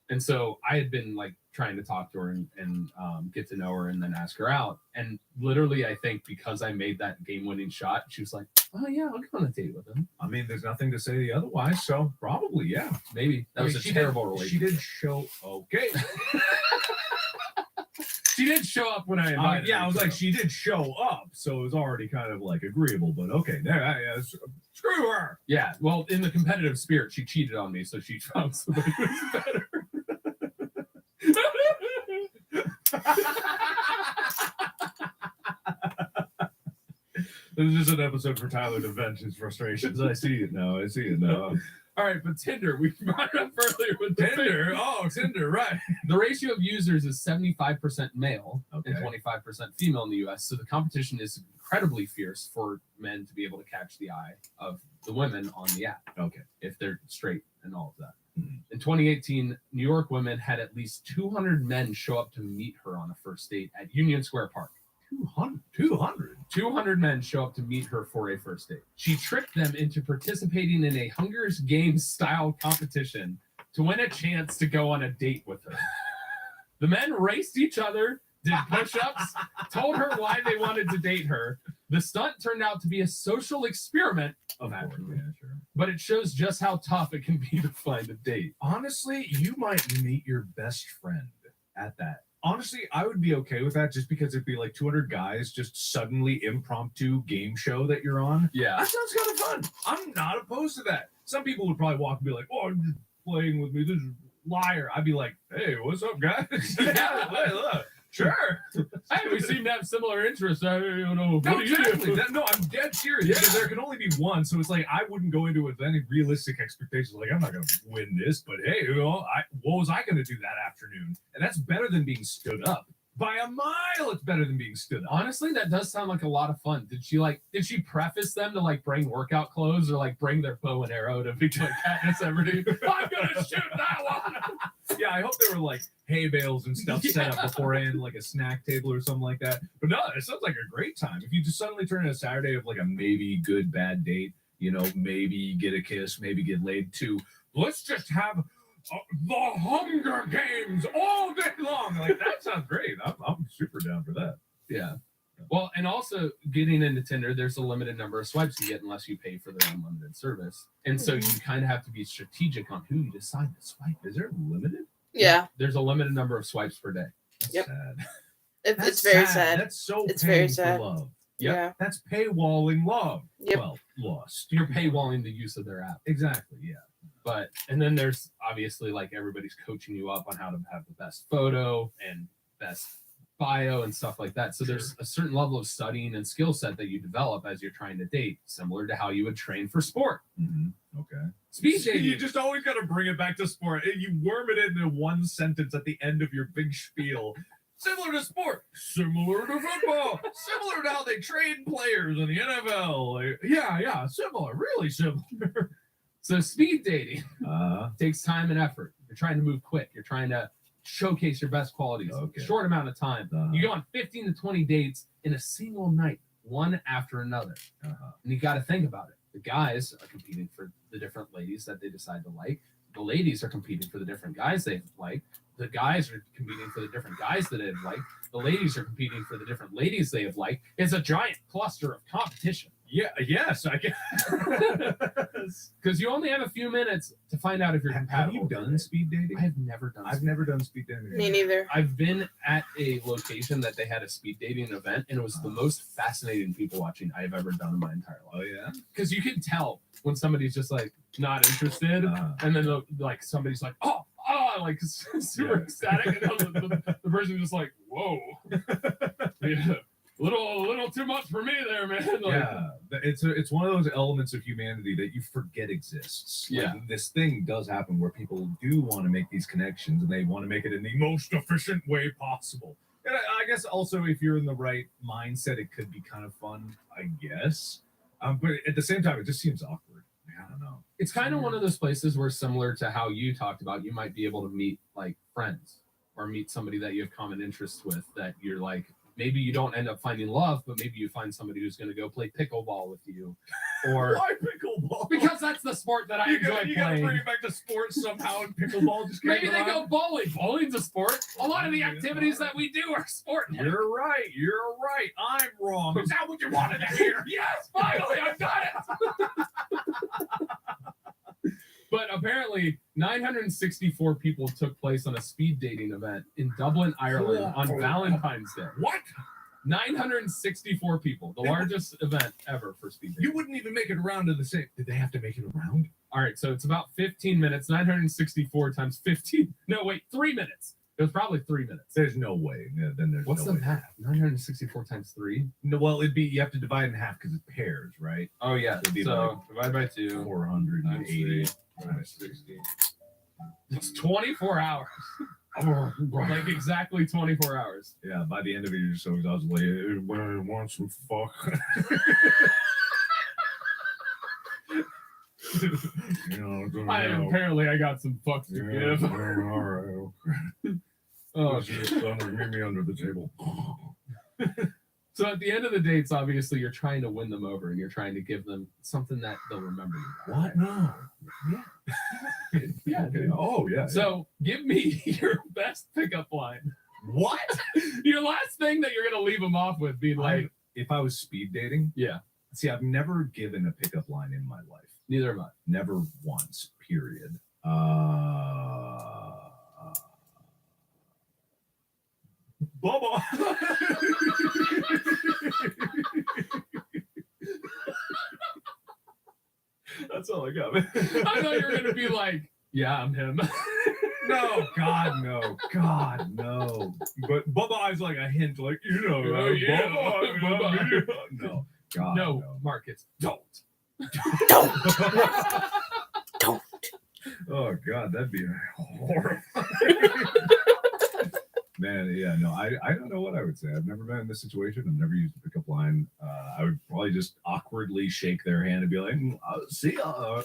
And so I had been like trying to talk to her and get to know her and then ask her out. And literally, I think because I made that game-winning shot, she was like, "Oh yeah, I'll go on a date with him." I mean, there's nothing to say otherwise, so probably, yeah. Maybe that was a terrible relationship. She did show okay. She did show up when I invited her. I was like, so. she did show up, so it was already kind of like agreeable. But okay, there, screw her. Yeah, well, in the competitive spirit, she cheated on me, so she found somebody who was better. This is just an episode for Tyler to vent his frustrations. I see it now. All right, but Tinder, we brought it up earlier with the Tinder. Oh, Tinder, right. The ratio of users is 75% male Okay. and 25% female in the U.S., so the competition is incredibly fierce for men to be able to catch the eye of the women on the app. Okay. If they're straight and all of that. Mhm. In 2018, New York women had at least 200 men show up to meet her on a first date at Union Square Park. 200. 200 men show up to meet her for a first date. She tricked them into participating in a Hunger Games style competition to win a chance to go on a date with her. The men raced each other, did push-ups, told her why they wanted to date her. The stunt turned out to be a social experiment, Of course, naturally, yeah, sure. but it shows just how tough it can be to find a date. Honestly, you might meet your best friend at that. Honestly, I would be okay with that just because it'd be like 200 guys just suddenly impromptu game show that you're on. Yeah. That sounds kind of fun. I'm not opposed to that. Some people would probably walk and be like, "Oh, I'm just playing with me. This is liar." I'd be like, "Hey, what's up, guys?" Yeah. Hey, look. Sure. Hey, we seem to have similar interests. I don't know. What No, do you exactly. do? No, I'm dead serious Yeah. because there can only be one. So it's like I wouldn't go into it with any realistic expectations. Like I'm not going to win this, but hey, what was I going to do that afternoon? And that's better than being stood up by a mile. It's better than being stood up. Honestly, that does sound like a lot of fun. Did she preface them to like bring workout clothes or like bring their bow and arrow to be like Katniss Everdeen? I'm gonna shoot that one. Yeah, I hope there were like hay bales and stuff set up beforehand, like a snack table or something like that. But no, it sounds like a great time. If you just suddenly turn in a Saturday of like a maybe good bad date, maybe get a kiss, maybe get laid too. Let's just have the Hunger Games all day long. Like that sounds great. I'm super down for that. Yeah. Well, and also getting into Tinder, there's a limited number of swipes you get unless you pay for their unlimited service. And so you kind of have to be strategic on who you decide to swipe. Is there limited? Yeah, There's a limited number of swipes per day. That's Yep. sad. it's very sad. That's so It's paying very for sad. love. Yep. Yeah. That's paywalling love. Yep. Well, lost. You're paywalling the use of their app. Exactly. Yeah. But and then there's obviously like everybody's coaching you up on how to have the best photo and best bio and stuff like that. So there's a certain level of studying and skill set that you develop as you're trying to date, similar to how you would train for sport. Mm-hmm. Okay. Speed dating. You just always got to bring it back to sport. You worm it into one sentence at the end of your big spiel. Similar to sport, similar to football, similar to how they train players in the NFL. Like, yeah, similar, really similar. So speed dating Uh, takes time and effort. You're trying to move quick. You're trying to showcase your best qualities. Okay. Short amount of time. Uh-huh. You go on 15 to 20 dates in a single night, one after another. uh-huh. And you got to think about it. The guys are competing for the different ladies that they decide to like. The ladies are competing for the different guys they like. The guys are competing for the different guys that they've liked. The ladies are competing for the different ladies they have liked. It's a giant cluster of competition. Yeah, yes, I guess. Because you only have a few minutes to find out if you're Have compatible. you done speed dating? I have never done. I've never done speed dating. Me neither. I've been at a location that they had a speed dating event, and it was the most fascinating people watching I've ever done in my entire Oh life. yeah. Because you can tell when somebody's just like not interested, Uh-huh. and then like somebody's like, oh, like super ecstatic, and the person just like, whoa, yeah, a little too much for me there, man. Like, yeah, it's one of those elements of humanity that you forget exists. Yeah. Like, this thing does happen where people do want to make these connections, and they want to make it in the most efficient way possible. And I guess also, if you're in the right mindset, it could be kind of fun, I guess. But at the same time, it just seems awkward. I don't know. it's kind of one of those places where, similar to how you talked about, you might be able to meet like friends or meet somebody that you have common interests with, that you're like, maybe you don't end up finding love, but maybe you find somebody who's going to go play pickleball with you, or Why pickleball? because that's the sport that I enjoy you gotta playing. bring it back to sports somehow, and pickleball just Maybe came they go around. bowling. Bowling's a sport. A lot of the activities that we do are sport. You're right. I'm wrong. Is that what you wanted to hear? Yes, finally, I've got it. But apparently, 964 people took place on a speed dating event in Dublin, Ireland on Valentine's Day. What? 964 people, the largest event ever for speed dating. You wouldn't even make it around to the same. Did they have to make it around? All right, so it's about 15 minutes. 964 times 15. No, wait, 3 minutes. It was probably 3 minutes. There's no way. Yeah, then there's What's no the way. math? 964 times 3? No, well, it'd be you have to divide in half because it's pairs, right? Oh, yeah. It'd be So divide by 2. 480. Times 60. It's 24 hours. Like exactly 24 hours. Yeah, by the end of it, you're just so exhausted. Like, everybody wants some fuck. Apparently I got some fucks to give. All right. Oh, Meet me under the table. so at the end of the dates, obviously you're trying to win them over, and you're trying to give them something that they'll remember you by. What? No. Yeah. Okay. Oh, yeah. So give me your best pickup line. what? Your last thing that you're gonna leave them off with being like, If I was speed dating, yeah, see, I've never given a pickup line in my life. neither have I. Never once, period. Bubba. That's all I got, man. I thought you were gonna be like, yeah, I'm him. No, God, no. God, no. But Bubba is like a hint, like, Oh, yeah, Bubba. No, God, No, Mark, it's don't. Don't. Oh, God, that'd be horrible. Man, yeah, no, I don't know what I would say. I've never been in this situation. I've never used a pickup line. I would probably just awkwardly shake their hand and be like, see ya.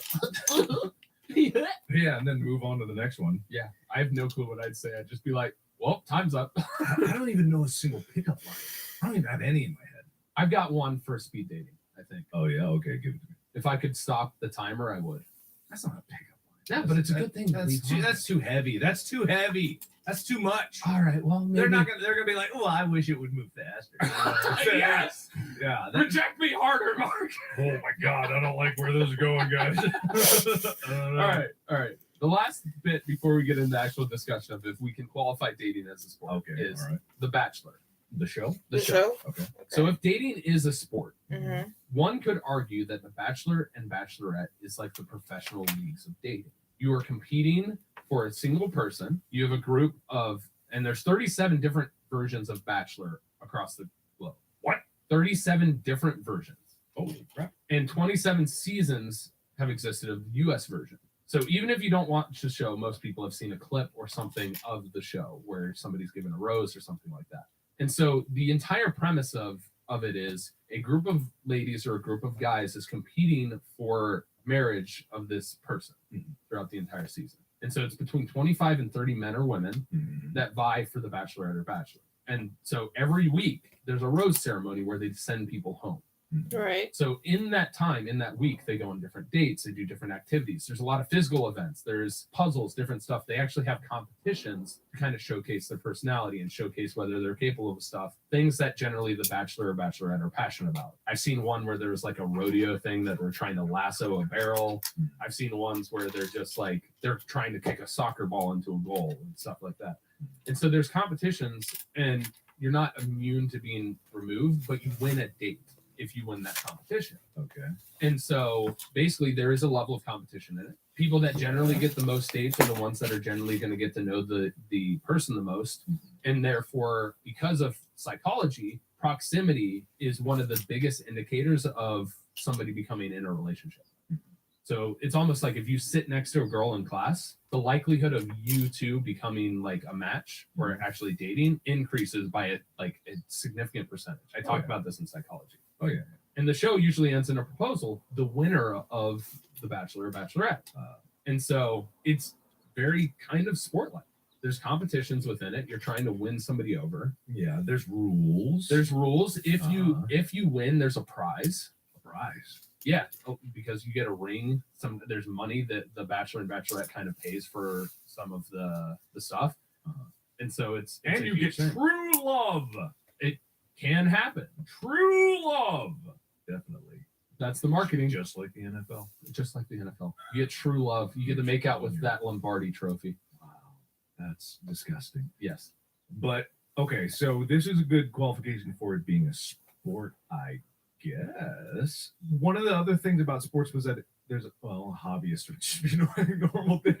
Yeah, and then move on to the next one. Yeah, I have no clue what I'd say. I'd just be like, well, time's up. I don't even know a single pickup line. I don't even have any in my head. I've got one for speed dating, I think. Oh, yeah, okay, give it to me. If I could stop the timer, I would. That's not a pickup line. Yeah, but it's a good thing. That's too heavy. That's too heavy. That's too much. All right, well, maybe. They're gonna be like, oh, I wish it would move faster. Yes. Yeah. Reject me harder, Mark. Oh my God, I don't like where this is going, guys. All right. The last bit before we get into the actual discussion of if we can qualify dating as a sport Okay, is all right. The Bachelor. The show? The show? Okay. So if dating is a sport, Mm-hmm. one could argue that The Bachelor and Bachelorette is like the professional leagues of dating. You are competing for a single person. You have a group of, and there's 37 different versions of Bachelor across the globe. What? 37 different versions. Holy crap. And 27 seasons have existed of the US version. So even if you don't watch the show, most people have seen a clip or something of the show where somebody's given a rose or something like that. And so the entire premise of it is a group of ladies or a group of guys is competing for marriage of this person throughout the entire season. And so it's between 25 and 30 men or women that vie for the bachelorette or bachelor. And so every week there's a rose ceremony where they send people home. Right. So in that time, in that week, they go on different dates, they do different activities. There's a lot of physical events, there's puzzles, different stuff. They actually have competitions to kind of showcase their personality and showcase whether they're capable of stuff, things that generally the bachelor or bachelorette are passionate about. I've seen one where there was like a rodeo thing that we're trying to lasso a barrel. I've seen ones where they're just like, they're trying to kick a soccer ball into a goal and stuff like that. And so there's competitions, and you're not immune to being removed, but you win a date if you win that competition. Okay. And so basically there is a level of competition in it. people that generally get the most dates are the ones that are generally going to get to know the person the most, and therefore, because of psychology, proximity is one of the biggest indicators of somebody becoming in a relationship. So it's almost like if you sit next to a girl in class, the likelihood of you two becoming like a match or actually dating increases by a significant percentage. I talk about this in psychology. Oh yeah. And the show usually ends in a proposal, the winner of The Bachelor or Bachelorette. And so it's very kind of sport-like. There's competitions within it. You're trying to win somebody over. Yeah, there's rules. There's rules. If you win, there's a prize. A prize. Yeah, because you get a ring. There's money that the Bachelor and Bachelorette kind of pays for some of the stuff. And so it's and you get thing. true love. It can happen. True love. Definitely. That's the marketing. Just like the NFL. Just like the NFL. You get true love. You get to make out with that Lombardi trophy. Wow. That's disgusting. Yes. But, okay, so this is a good qualification for it being a sport, I guess. One of the other things about sports was that there's a hobbyist, which is a normal thing.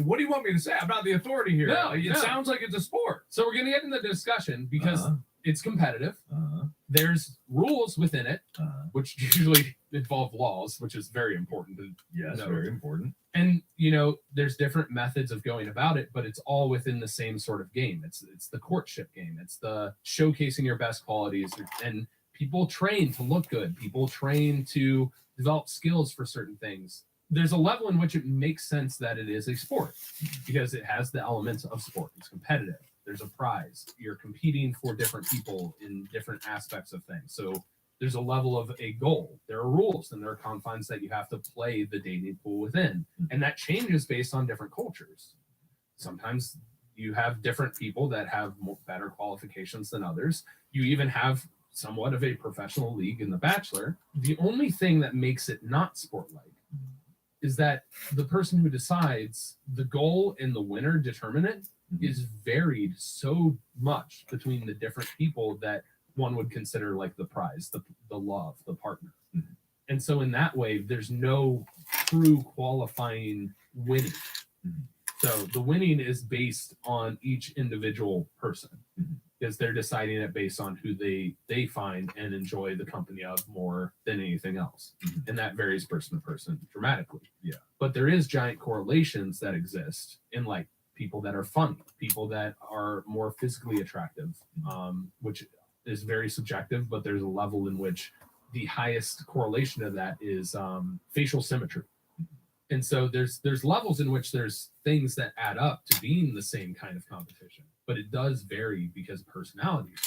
What do you want me to say? I'm not the authority here. It sounds like it's a sport. So we're going to get into the discussion because it's competitive. There's rules within it, which usually involve laws, which is very important to know. Very important. And there's different methods of going about it, but it's all within the same sort of game. It's the courtship game. It's the showcasing your best qualities, and people train to look good. People train to develop skills for certain things. There's a level in which it makes sense that it is a sport because it has the elements of sport. It's competitive. There's a prize. You're competing for different people in different aspects of things. So there's a level of a goal. There are rules and there are confines that you have to play the dating pool within. And that changes based on different cultures. Sometimes you have different people that have better qualifications than others. You even have somewhat of a professional league in The Bachelor. The only thing that makes it not sport-like is that the person who decides the goal and the winner determinant is varied so much between the different people that one would consider like the prize, the love, the partner. And so in that way, there's no true qualifying winning. So the winning is based on each individual person because they're deciding it based on who they find and enjoy the company of more than anything else. And that varies person to person dramatically. Yeah. But there is giant correlations that exist in like people that are funny, people that are more physically attractive, which is very subjective, but there's a level in which the highest correlation of that is facial symmetry. And so there's levels in which there's things that add up to being the same kind of competition, but it does vary because personalities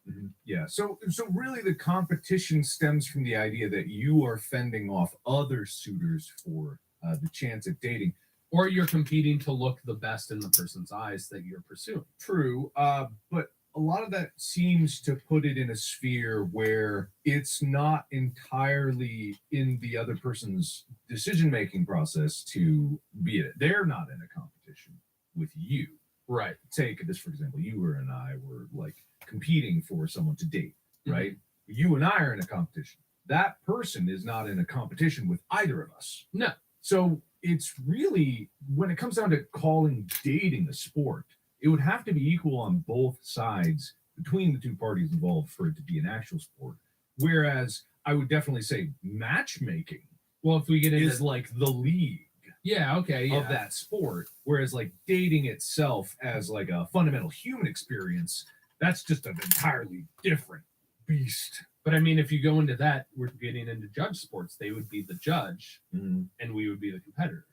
vary. Yeah. So really the competition stems from the idea that you are fending off other suitors for the chance at dating. Or you're competing to look the best in the person's eyes that you're pursuing. True. But a lot of that seems to put it in a sphere where it's not entirely in the other person's decision-making process to be it. They're not in a competition with you. Right. Take this, for example. You and I were like competing for someone to date, right? You and I are in a competition. That person is not in a competition with either of us. No. So it's really, when it comes down to calling dating a sport, it would have to be equal on both sides between the two parties involved for it to be an actual sport. Whereas I would definitely say matchmaking, well, if we get into is like the league of that sport. Whereas like dating itself as like a fundamental human experience, that's just an entirely different beast. But I mean, if you go into that, we're getting into judge sports. They would be the judge and we would be the competitors.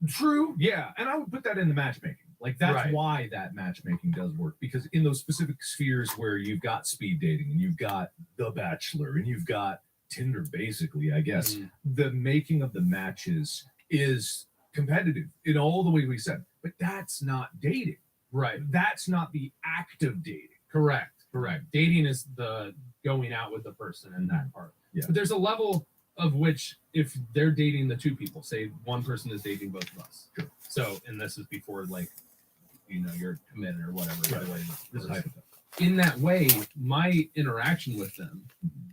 True. Yeah. And I would put that in the matchmaking. Like that's Right. why that matchmaking does work, because in those specific spheres where you've got speed dating and you've got The Bachelor and you've got Tinder, basically, I guess the making of the matches is competitive in all the ways we said, but that's not dating. Right. That's not the act of dating. Correct. Dating is the going out with the person in that part. Yeah. But there's a level of which if they're dating the two people, say one person is dating both of us. Sure. So, and this is before like, you're committed or whatever. Right. This is hypothetical. In that way, my interaction with them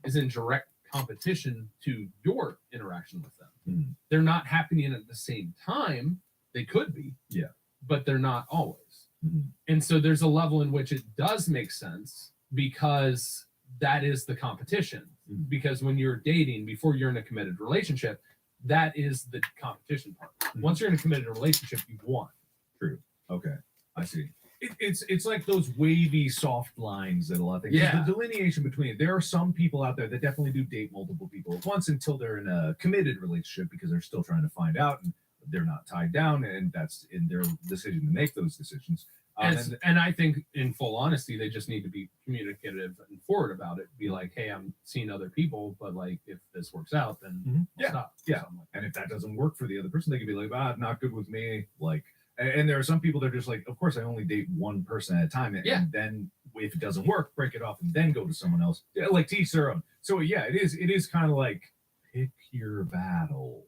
is in direct competition to your interaction with them. Mhm. They're not happening at the same time. They could be. Yeah. But they're not always. Mhm. And so there's a level in which it does make sense because that is the competition. Mhm. Because when you're dating before you're in a committed relationship, that is the competition part. Once you're in a committed relationship, you've won. True. Okay, I see. It's like those wavy, soft lines that a lot of things. Yeah. The delineation between it. There are some people out there that definitely do date multiple people at once until they're in a committed relationship because they're still trying to find out and they're not tied down, and that's in their decision to make those decisions. And I think, in full honesty, they just need to be communicative and forward about it. Be like, hey, I'm seeing other people, but like, if this works out, then Mhm. I'll stop. Yeah. Something like that. And if that doesn't work for the other person, they can be like, not good with me. Like, and there are some people that are just like, of course, I only date one person at a time. And, Yeah. and then if it doesn't work, break it off and then go to someone else. Yeah, like to each their own. So yeah, it is kind of like pick your battles,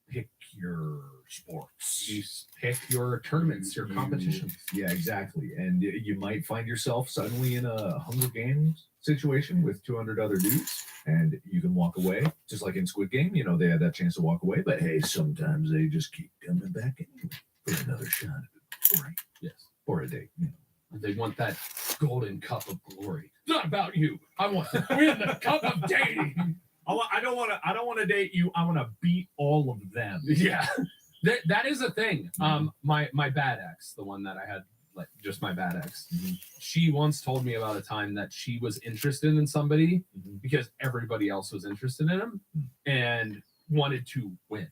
pick your sports. You pick your tournaments, your competitions. Yeah, exactly. And you might find yourself suddenly in a Hunger Games situation with 200 other dudes, and you can walk away. Just like in Squid Game, they had that chance to walk away, but hey, sometimes they just keep coming back in for another shot at it, Yes. or a date. They want that golden cup of glory. It's not about you. I want to win the cup of dating. I don't want to date you. I want to beat all of them. Yeah. That is a thing. My bad ex, the one that I had, like just my bad ex, she once told me about a time that she was interested in somebody because everybody else was interested in him and wanted to win.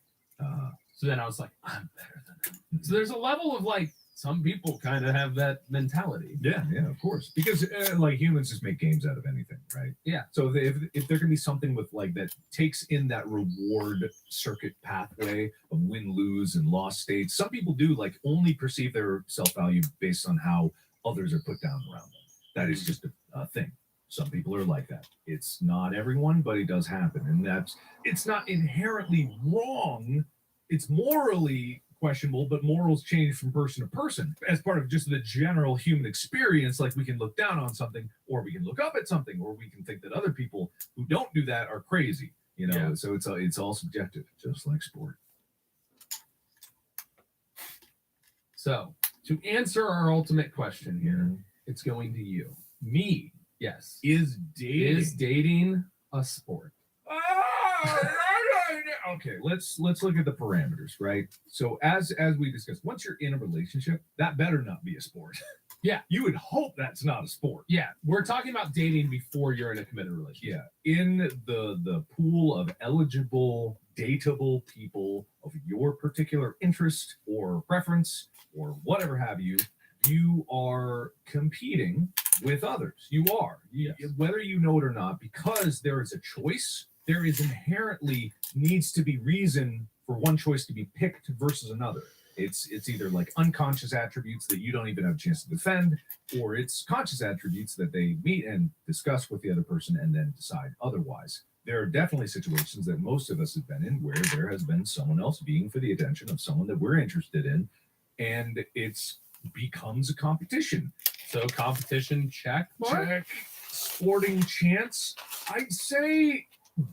So then I was like, I'm better than him. So there's a level of like, some people kind of have that mentality. Yeah, of course. Because like humans just make games out of anything, right? Yeah. So if there can be something with like that takes in that reward circuit pathway of win, lose, and loss states, some people do like only perceive their self value based on how others are put down around them. That is just a thing. Some people are like that. It's not everyone, but it does happen, and it's not inherently wrong. It's morally questionable, but morals change from person to person as part of just the general human experience. Like we can look down on something, or we can look up at something, or we can think that other people who don't do that are crazy. Yeah. So it's all subjective, just like sport. So to answer our ultimate question here, it's going to you. Me, yes. Is dating a sport? Okay, let's look at the parameters, right? So as we discussed, once you're in a relationship, that better not be a sport. Yeah. You would hope that's not a sport. Yeah, we're talking about dating before you're in a committed relationship. Yeah. In the pool of eligible, dateable people of your particular interest or preference or whatever have you, you are competing with others. You are. Yes. Whether you know it or not, because there is a choice, there is inherently needs to be reason for one choice to be picked versus another. It's either like unconscious attributes that you don't even have a chance to defend, or it's conscious attributes that they meet and discuss with the other person and then decide otherwise. There are definitely situations that most of us have been in where there has been someone else being for the attention of someone that we're interested in, and it's becomes a competition. So competition check mark? Check. Sporting chance, I'd say,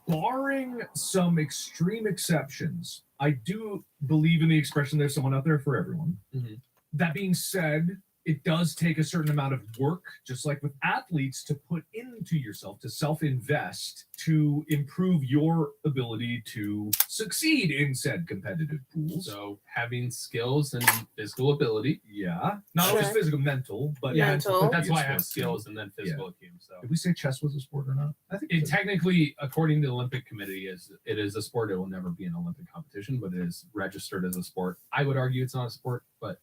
barring some extreme exceptions, I do believe in the expression there's someone out there for everyone. Mhm. That being said, it does take a certain amount of work, just like with athletes, to put into yourself, to self-invest, to improve your ability to succeed in said competitive pools. So having skills and physical ability. Yeah, not always Sure. physical, mental, but Yeah, mental. mental. could That's be a why I have sport, too. skills and then physical acumen. So Did we say chess was a sport or not? I think it technically, according to the Olympic Committee, it is a sport. It will never be an Olympic competition, but it is registered as a sport. I would argue it's not a sport, but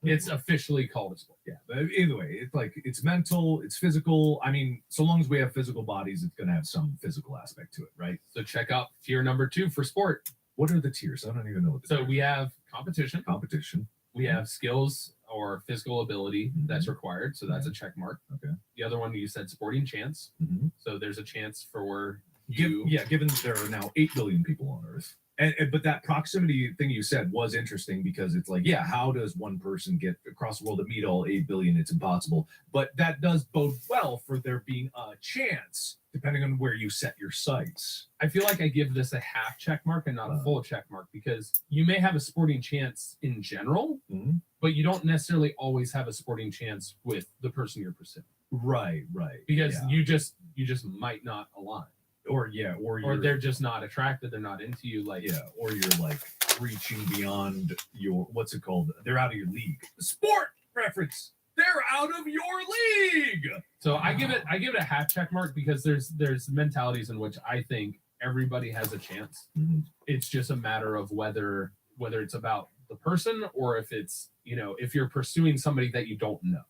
it's officially called a sport. Yeah, but either way, it's like it's mental, it's physical. I mean, so long as we have physical bodies, it's going to have some physical aspect to it, right? So check out tier number 2 for sport. What are the tiers? I don't even know what the So tiers we have competition, competition. we have skills or physical ability that's required. So that's a check mark. Okay. The other one you said sporting chance. Mm-hmm. So there's a chance for you. Given there are now 8 billion people on Earth. But that proximity thing you said was interesting because it's like, yeah, how does one person get across the world to meet all 8 billion? It's impossible. But that does bode well for there being a chance depending on where you set your sights. I feel like I give this a half check mark and not a full check mark because you may have a sporting chance in general, but you don't necessarily always have a sporting chance with the person you're pursuing. Right. Because you just might not align. Or they're just not attracted, they're not into you, or you're like reaching beyond your what's it called? They're out of your league. Sport reference. They're out of your league. So I give it a half check mark because there's mentalities in which I think everybody has a chance. It's just a matter of whether it's about the person or if it's, if you're pursuing somebody that you don't know.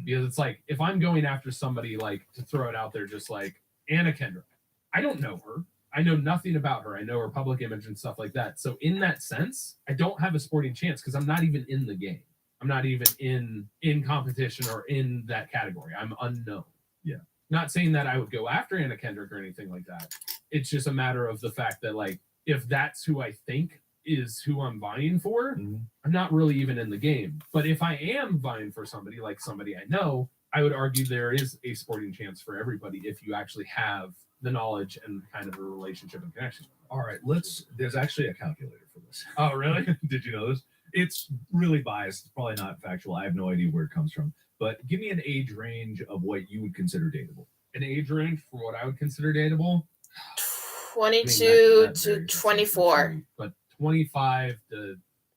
Because it's like if I'm going after somebody, like, to throw it out there, just like Anna Kendrick, I don't know her. I know nothing about her. I know her public image and stuff like that. So in that sense, I don't have a sporting chance because I'm not even in the game. I'm not even in competition or in that category. I'm unknown. Yeah. Not saying that I would go after Anna Kendrick or anything like that. It's just a matter of the fact that, like, if that's who I think is who I'm vying for, I'm not really even in the game. But if I am vying for somebody, like somebody I know, I would argue there is a sporting chance for everybody if you actually have the knowledge and kind of a relationship and connection. All right, there's actually a calculator for this. Oh, really? Did you know this? It's really biased. It's probably not factual. I have no idea where it comes from. But give me an age range of what you would consider dateable. An age range for what I would consider dateable? 22 to 24. But 25 to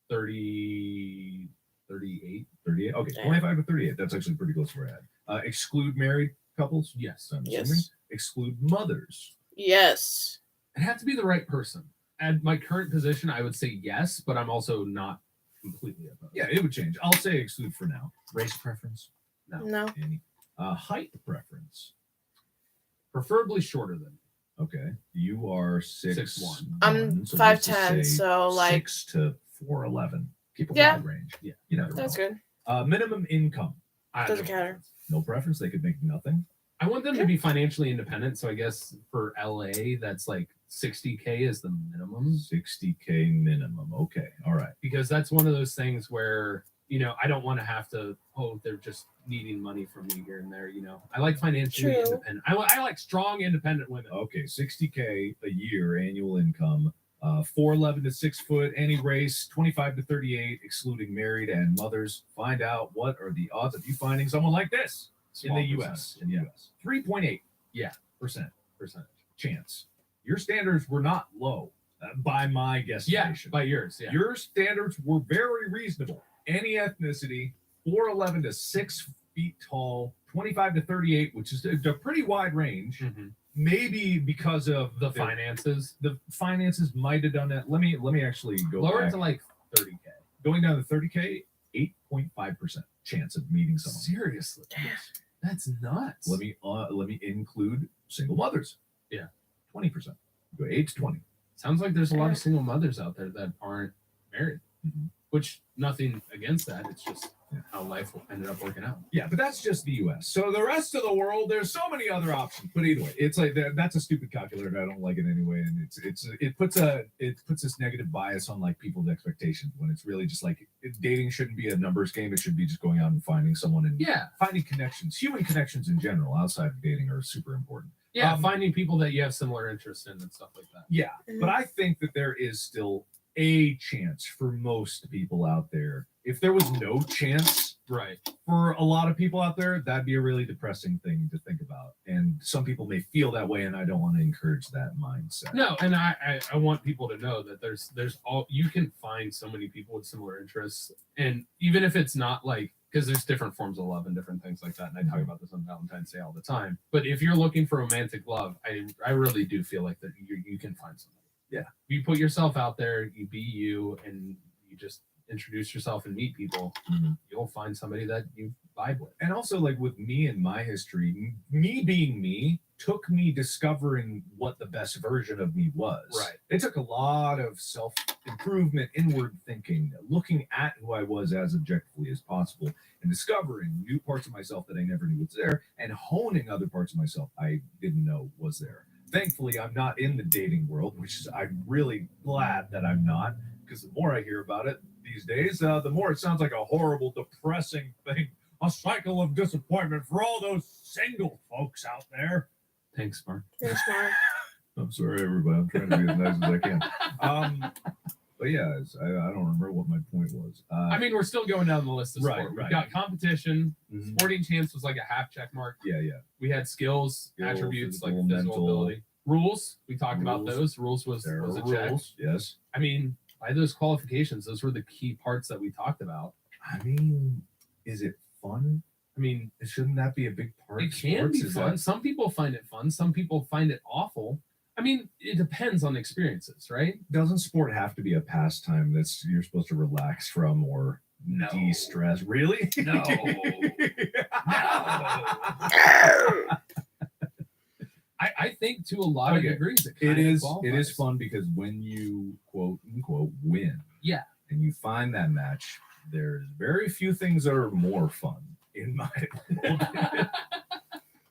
30, 38. 38? Okay, Yeah. 25 to 38. That's actually pretty close to where I had. Exclude married couples? Yes. I'm Yes. assuming. Exclude mothers. Yes. It had to be the right person. At my current position, I would say yes, but I'm also not completely opposed. Yeah, it would change. I'll say exclude for now. Race preference? No. Any. Height preference? Preferably shorter than me. Okay. You are 6'1". I'm so 5'10", so, like, 6 to 4'11". Keep a Yeah. wide range. Yeah. You never that's know. good. Minimum income. Doesn't matter. No preference. They could make nothing. I want them to be financially independent, so I guess for LA, that's like 60K is the minimum. 60K minimum. Okay. All right. Because that's one of those things where, I don't want to have to, they're just needing money from me here and there, I like financially True. independent. I like strong, independent women. Okay. 60K a year annual income. 4'11" to 6 foot, any race, 25 to 38, excluding married and mothers. Find out what are the odds of you finding someone like this Small in the U.S. In the U.S. 3.8. Yeah. percentage Percentage. chance. Your standards were not low, by my guesstimation. Yeah, by yours. Yeah. Your standards were very reasonable. Any ethnicity, 4'11" to 6 feet tall, 25 to 38, which is a pretty wide range. Maybe because of The finances. The finances might have done that. Let me actually go Lower back. to like 30K. Going down to 30K, 8.5% chance of meeting someone. Seriously. That's nuts. Let me include single mothers. Yeah. 20%. Go 8 to 20. Sounds like there's a lot of single mothers out there that aren't married. Mhm. Which, nothing against that. It's just how life ended up working out. Yeah, but that's just the U.S. So the rest of the world, there's so many other options. But either way, it's like that's a stupid calculator. I don't like it anyway, and it puts this negative bias on like people's expectations when it's really just like dating shouldn't be a numbers game. It should be just going out and finding someone and finding connections. Human connections in general outside of dating are super important. Yeah, finding people that you have similar interests in and stuff like that. Yeah, but I think that there is still a chance for most people out there. If there was no chance, right, for a lot of people out there, that'd be a really depressing thing to think about. And some people may feel that way, and I don't want to encourage that mindset. No, and I want people to know that there's all you can find so many people with similar interests, and even if it's not like because there's different forms of love and different things like that, and I talk about this on Valentine's Day all the time. But if you're looking for romantic love, I really do feel like that you can find somebody. Yeah, you put yourself out there, you be you, and you just introduce yourself and meet people. You'll find somebody that you vibe with. And also, like with me and my history, me being me took me discovering what the best version of me was. Right. It took a lot of self-improvement, inward thinking, looking at who I was as objectively as possible, and discovering new parts of myself that I never knew was there, and honing other parts of myself I didn't know was there. Thankfully, I'm not in the dating world, which is I'm really glad that I'm not, because the more I hear about it these days, the more it sounds like a horrible, depressing thing, a cycle of disappointment for all those single folks out there. Thanks, Mark. You're smart. I'm sorry, everybody. I'm trying to be as nice as I can. But yeah, I don't remember what my point was. I mean, we're still going down the list of Right, sport. We've right. got competition. Mhm. Sporting chance was like a half check mark. Yeah. We had skills, Skill, attributes physical, like physical mental. ability. Rules, we talked about Rules. those. Rules was There a are check. rules. Yes. I mean, by those qualifications, those were the key parts that we talked about. I mean, is it fun? I mean, Shouldn't that be a big part it of can sports? be fun. Some people find it fun. Some people find it awful. I mean, it depends on experiences, right? Doesn't sport have to be a pastime that's you're supposed to relax from or No. de-stress? Really? No. I think to a lot of degrees it is fun because when you quote unquote win, yeah, and you find that match, there's very few things that are more fun in my opinion.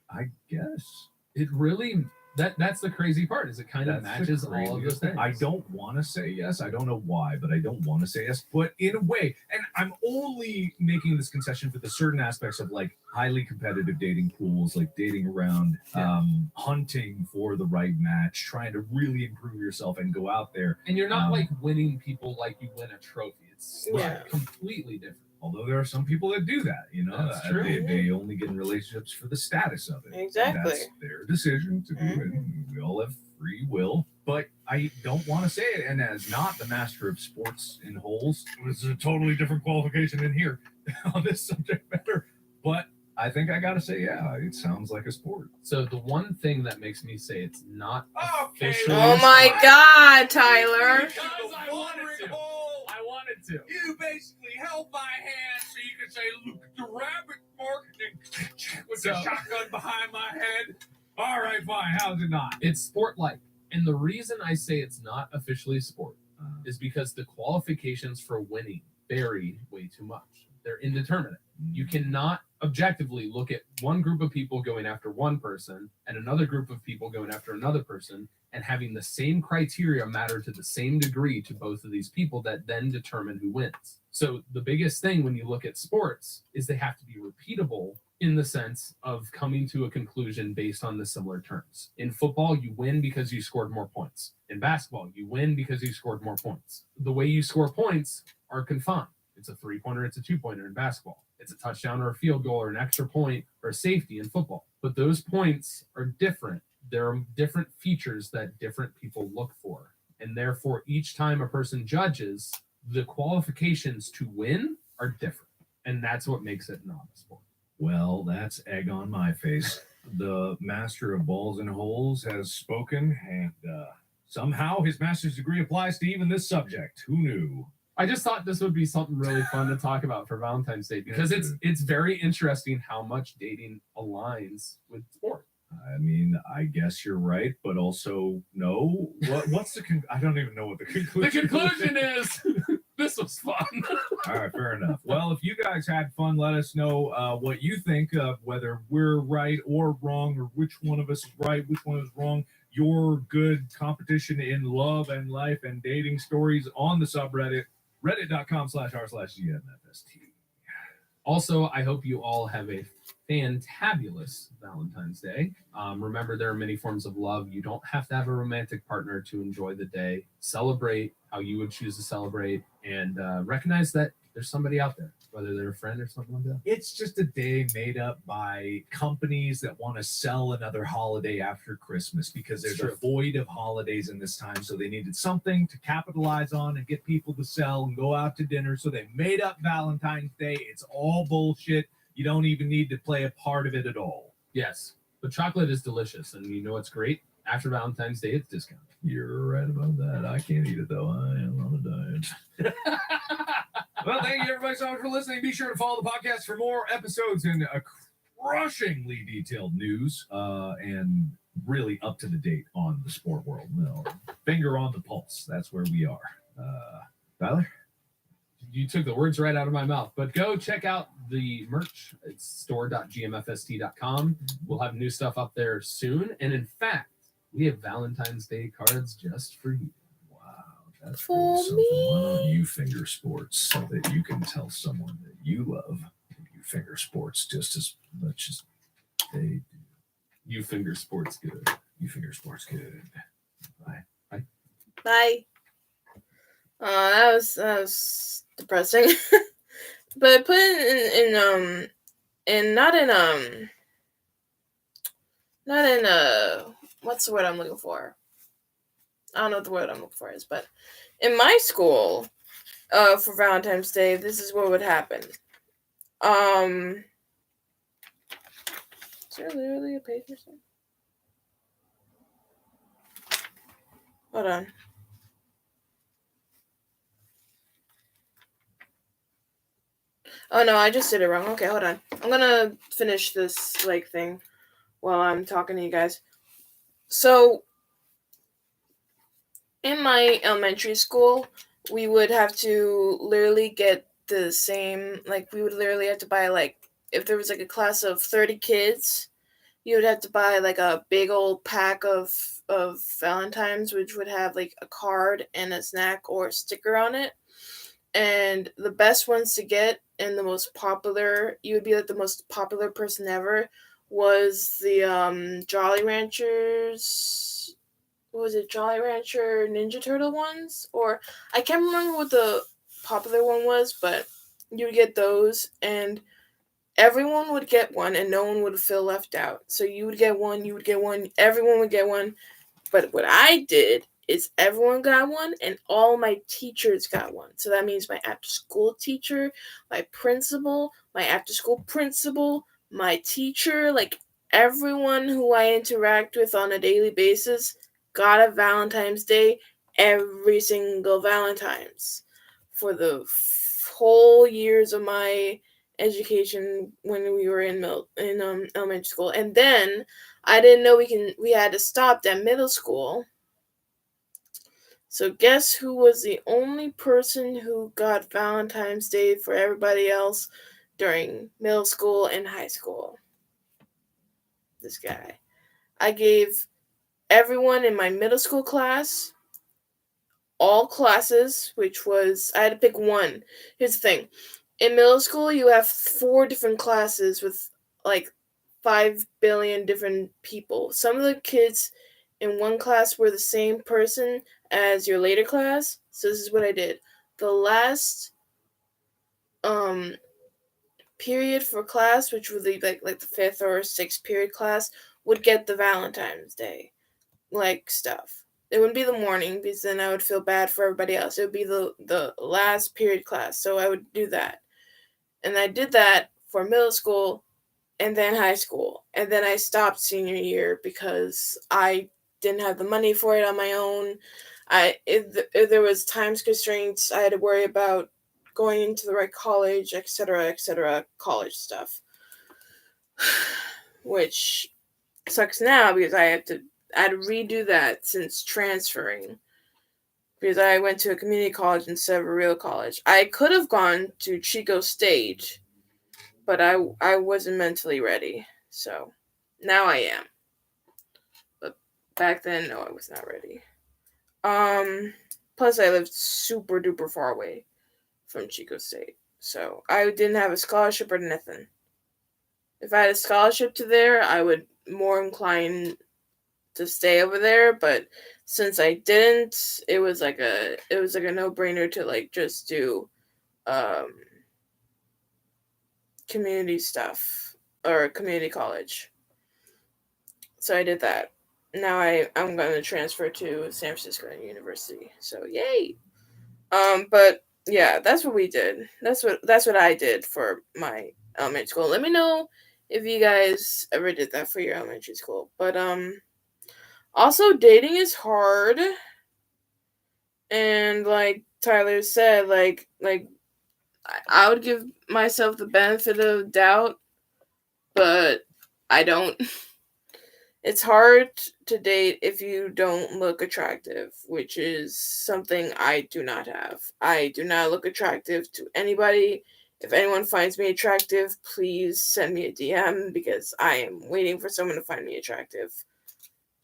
I guess it really that's the crazy part is it kind of matches all of those things. I don't want to say yes. I don't know why, but I don't want to say yes. But in a way, and I'm only making this concession for the certain aspects of like highly competitive dating pools, like dating around, hunting for the right match, trying to really improve yourself and go out there. And you're not like winning people like you win a trophy. It's Yeah. completely different. Although there are some people that do that, you know, That's true. They only get in relationships for the status of it. Exactly. And that's their decision to do it. And we all have free will. But I don't want to say it. And as not the master of sports in holes, it's a totally different qualification in here on this subject matter. But I think I got to say, yeah, it sounds like a sport. So the one thing that makes me say it's not Okay. officially Oh my God, Tyler. Because I wanted to. I wanted to. You basically held my hand so you could say, look at the rabbit, Mark, and with the shotgun behind my head. All right, fine. How's it not? It's sport-like. And the reason I say it's not officially sport is because the qualifications for winning vary way too much. They're indeterminate. You cannot objectively look at one group of people going after one person and another group of people going after another person and having the same criteria matter to the same degree to both of these people that then determine who wins. So the biggest thing when you look at sports is they have to be repeatable in the sense of coming to a conclusion based on the similar terms. In football, you win because you scored more points. In basketball, you win because you scored more points. The way you score points are confined. It's a 3-pointer, it's a 2-pointer in basketball. It's a touchdown or a field goal or an extra point or a safety in football. But those points are different. There are different features that different people look for. And therefore, each time a person judges, the qualifications to win are different. And that's what makes it not a sport. Well, that's egg on my face. The master of balls and holes has spoken, and somehow his master's degree applies to even this subject. Who knew? I just thought this would be something really fun to talk about for Valentine's Day because it's very interesting how much dating aligns with sport. I mean, I guess you're right, but also no. What's the I don't even know what the conclusion. The conclusion is this was fun. All right, fair enough. Well, if you guys had fun, let us know what you think of whether we're right or wrong, or which one of us is right, which one is wrong. Your good competition in love and life and dating stories on the subreddit, reddit.com/r/GMFST. Also, I hope you all have a fantabulous Valentine's Day. Remember, there are many forms of love. You don't have to have a romantic partner to enjoy the day. Celebrate how you would choose to celebrate, and recognize that there's somebody out there, whether they're a friend or something like that. It's just a day made up by companies that want to sell another holiday after Christmas because there's a void of holidays in this time. So they needed something to capitalize on and get people to sell and go out to dinner. So they made up Valentine's Day. It's all bullshit. You don't even need to play a part of it at all. Yes, but chocolate is delicious, and you know what's great? After Valentine's Day, it's discounted. You're right about that. I can't eat it, though. I am on a diet. Well, thank you, everybody, so much for listening. Be sure to follow the podcast for more episodes and crushingly detailed news and really up to the date on the sport world. No, finger on the pulse. That's where we are. Tyler? You took the words right out of my mouth, but go check out the merch. It's store.gmfst.com. We'll have new stuff up there soon. And in fact, we have Valentine's Day cards just for you. Wow, that's really something. Why don't you finger sports so that you can tell someone that you love you finger sports just as much as they do? You finger sports good. You figure sports kid. Bye. Bye. That was depressing. But put in not in what's the word I'm looking for? I don't know what the word I'm looking for is, but in my school, for Valentine's Day, this is what would happen. Is there literally a page or something? Hold on. Oh no, I just did it wrong. Okay, hold on. I'm gonna finish this thing while I'm talking to you guys. So in my elementary school, we would have to literally get the same, we would literally have to buy, if there was a class of 30 kids, you would have to buy a big old pack of Valentines, which would have a card and a snack or a sticker on it. And the best ones to get and the most popular, you would be the most popular person ever, was the Jolly Ranchers. What was it, Jolly Rancher Ninja Turtle ones? Or I can't remember what the popular one was, but you would get those, and everyone would get one, and no one would feel left out. So you would get one, everyone would get one. But what I did is everyone got one, and all my teachers got one. So that means my after-school teacher, my principal, my after-school principal, my teacher, everyone who I interact with on a daily basis got a Valentine's Day every single Valentine's for the whole years of my education when we were in elementary school. And then I didn't know we had to stop at middle school. So guess who was the only person who got Valentine's Day for everybody else during middle school and high school? This guy. I gave everyone in my middle school class, all classes, which was, I had to pick one. Here's the thing. In middle school, you have 4 different classes with 5 billion different people. Some of the kids in one class were the same person as your later class. So this is what I did. The last period for class, which would be the 5th or 6th period class, would get the Valentine's Day stuff. It wouldn't be the morning because then I would feel bad for everybody else. It would be the last period class. So I would do that. And I did that for middle school and then high school. And then I stopped senior year because I didn't have the money for it on my own. If there was times constraints, I had to worry about going into the right college, etc., college stuff. Which sucks now because I had to redo that since transferring. Because I went to a community college instead of a real college. I could have gone to Chico State, but I wasn't mentally ready. So now I am. But back then, no, I was not ready. Plus I lived super duper far away from Chico State. So I didn't have a scholarship or nothing. If I had a scholarship to there, I would more incline to stay over there, but since I didn't, it was like a no-brainer to just do community stuff or community college. So I did that. Now I'm going to transfer to San Francisco University. So yay. But yeah, that's what we did. That's what I did for my elementary school. Let me know if you guys ever did that for your elementary school. But also dating is hard. And like Tyler said, I would give myself the benefit of the doubt, but I don't. It's hard to date if you don't look attractive, which is something I do not have. I do not look attractive to anybody. If anyone finds me attractive, please send me a DM because I am waiting for someone to find me attractive.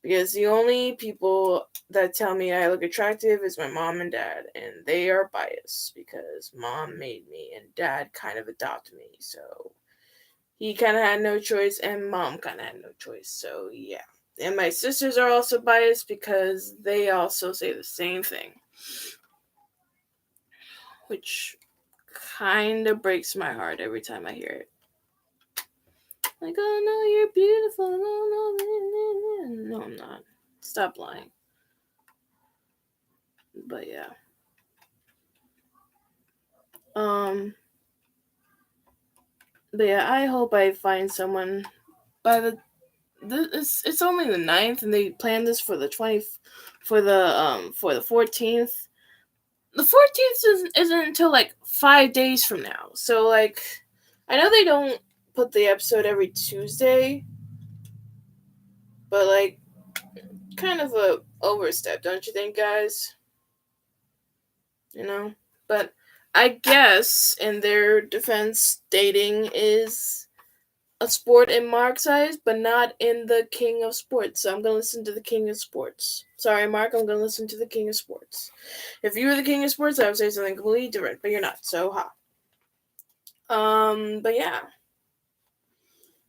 Because the only people that tell me I look attractive is my mom and dad, and they are biased because mom made me and dad kind of adopted me. So he kind of had no choice, and mom kind of had no choice. So yeah. And my sisters are also biased because they also say the same thing, which kind of breaks my heart every time I hear it. Like, oh no, you're beautiful. No, I'm not. Stop lying. But yeah. But yeah, I hope I find someone by it's only the 9th, and they planned this for the 20th, for the 14th. The 14th isn't until like 5 days from now. So like, I know they don't put the episode every Tuesday, but like, kind of a overstep, don't you think, guys? You know? But I guess in their defense, dating is a sport in Mark's eyes, but not in the King of Sports. So I'm gonna listen to the King of Sports. Sorry, Mark, I'm gonna listen to the King of Sports. If you were the King of Sports, I would say something completely different, but you're not, so ha. But yeah.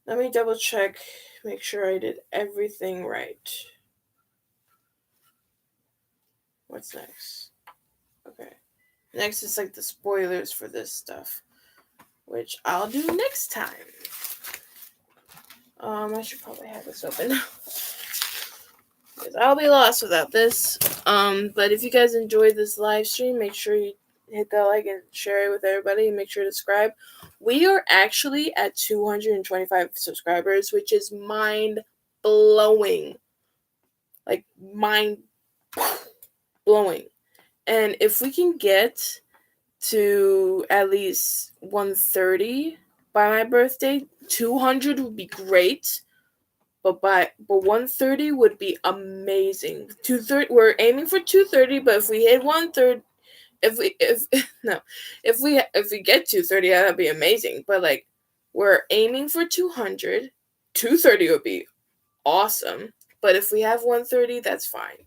Let me double check, make sure I did everything right. What's next? Okay. Next is like the spoilers for this stuff, which I'll do next time. I should probably have this open now, because I'll be lost without this. But if you guys enjoyed this live stream, make sure you hit that like and share it with everybody, and make sure to subscribe. We are actually at 225 subscribers, which is mind blowing. Like, mind blowing. And if we can get to at least 130 by my birthday, 200 would be great. But 130 would be amazing. 230, we're aiming for 230, but if we hit 130, if we get 230, that'd be amazing. But like, we're aiming for 200. 230 would be awesome. But if we have 130, that's fine.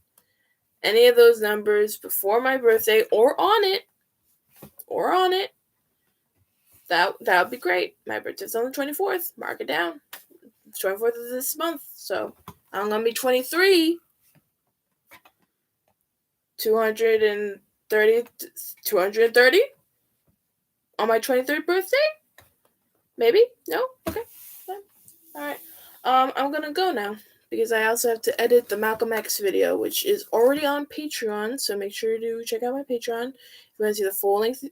Any of those numbers before my birthday or on it, that would be great. My birthday's on the 24th. Mark it down. 24th of this month. So I'm gonna be 23. 230 on my 23rd birthday? Maybe? No? Okay. Alright. I'm gonna go now, because I also have to edit the Malcolm X video, which is already on Patreon, so make sure to check out my Patreon if you want to see the full length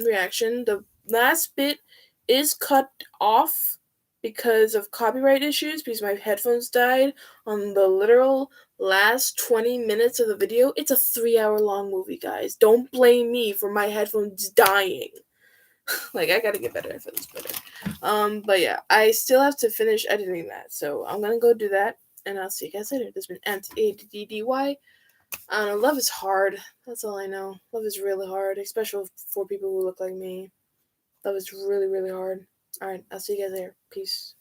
reaction. The last bit is cut off because of copyright issues, because my headphones died on the literal last 20 minutes of the video. It's a 3-hour long movie, guys. Don't blame me for my headphones dying. Like, I gotta get better headphones better. But yeah, I still have to finish editing that, so I'm gonna go do that, and I'll see you guys later. This has been M.A.D.D.Y. I don't know, love is hard. That's all I know. Love is really hard, especially for people who look like me. Love is really, really hard. Alright, I'll see you guys later. Peace.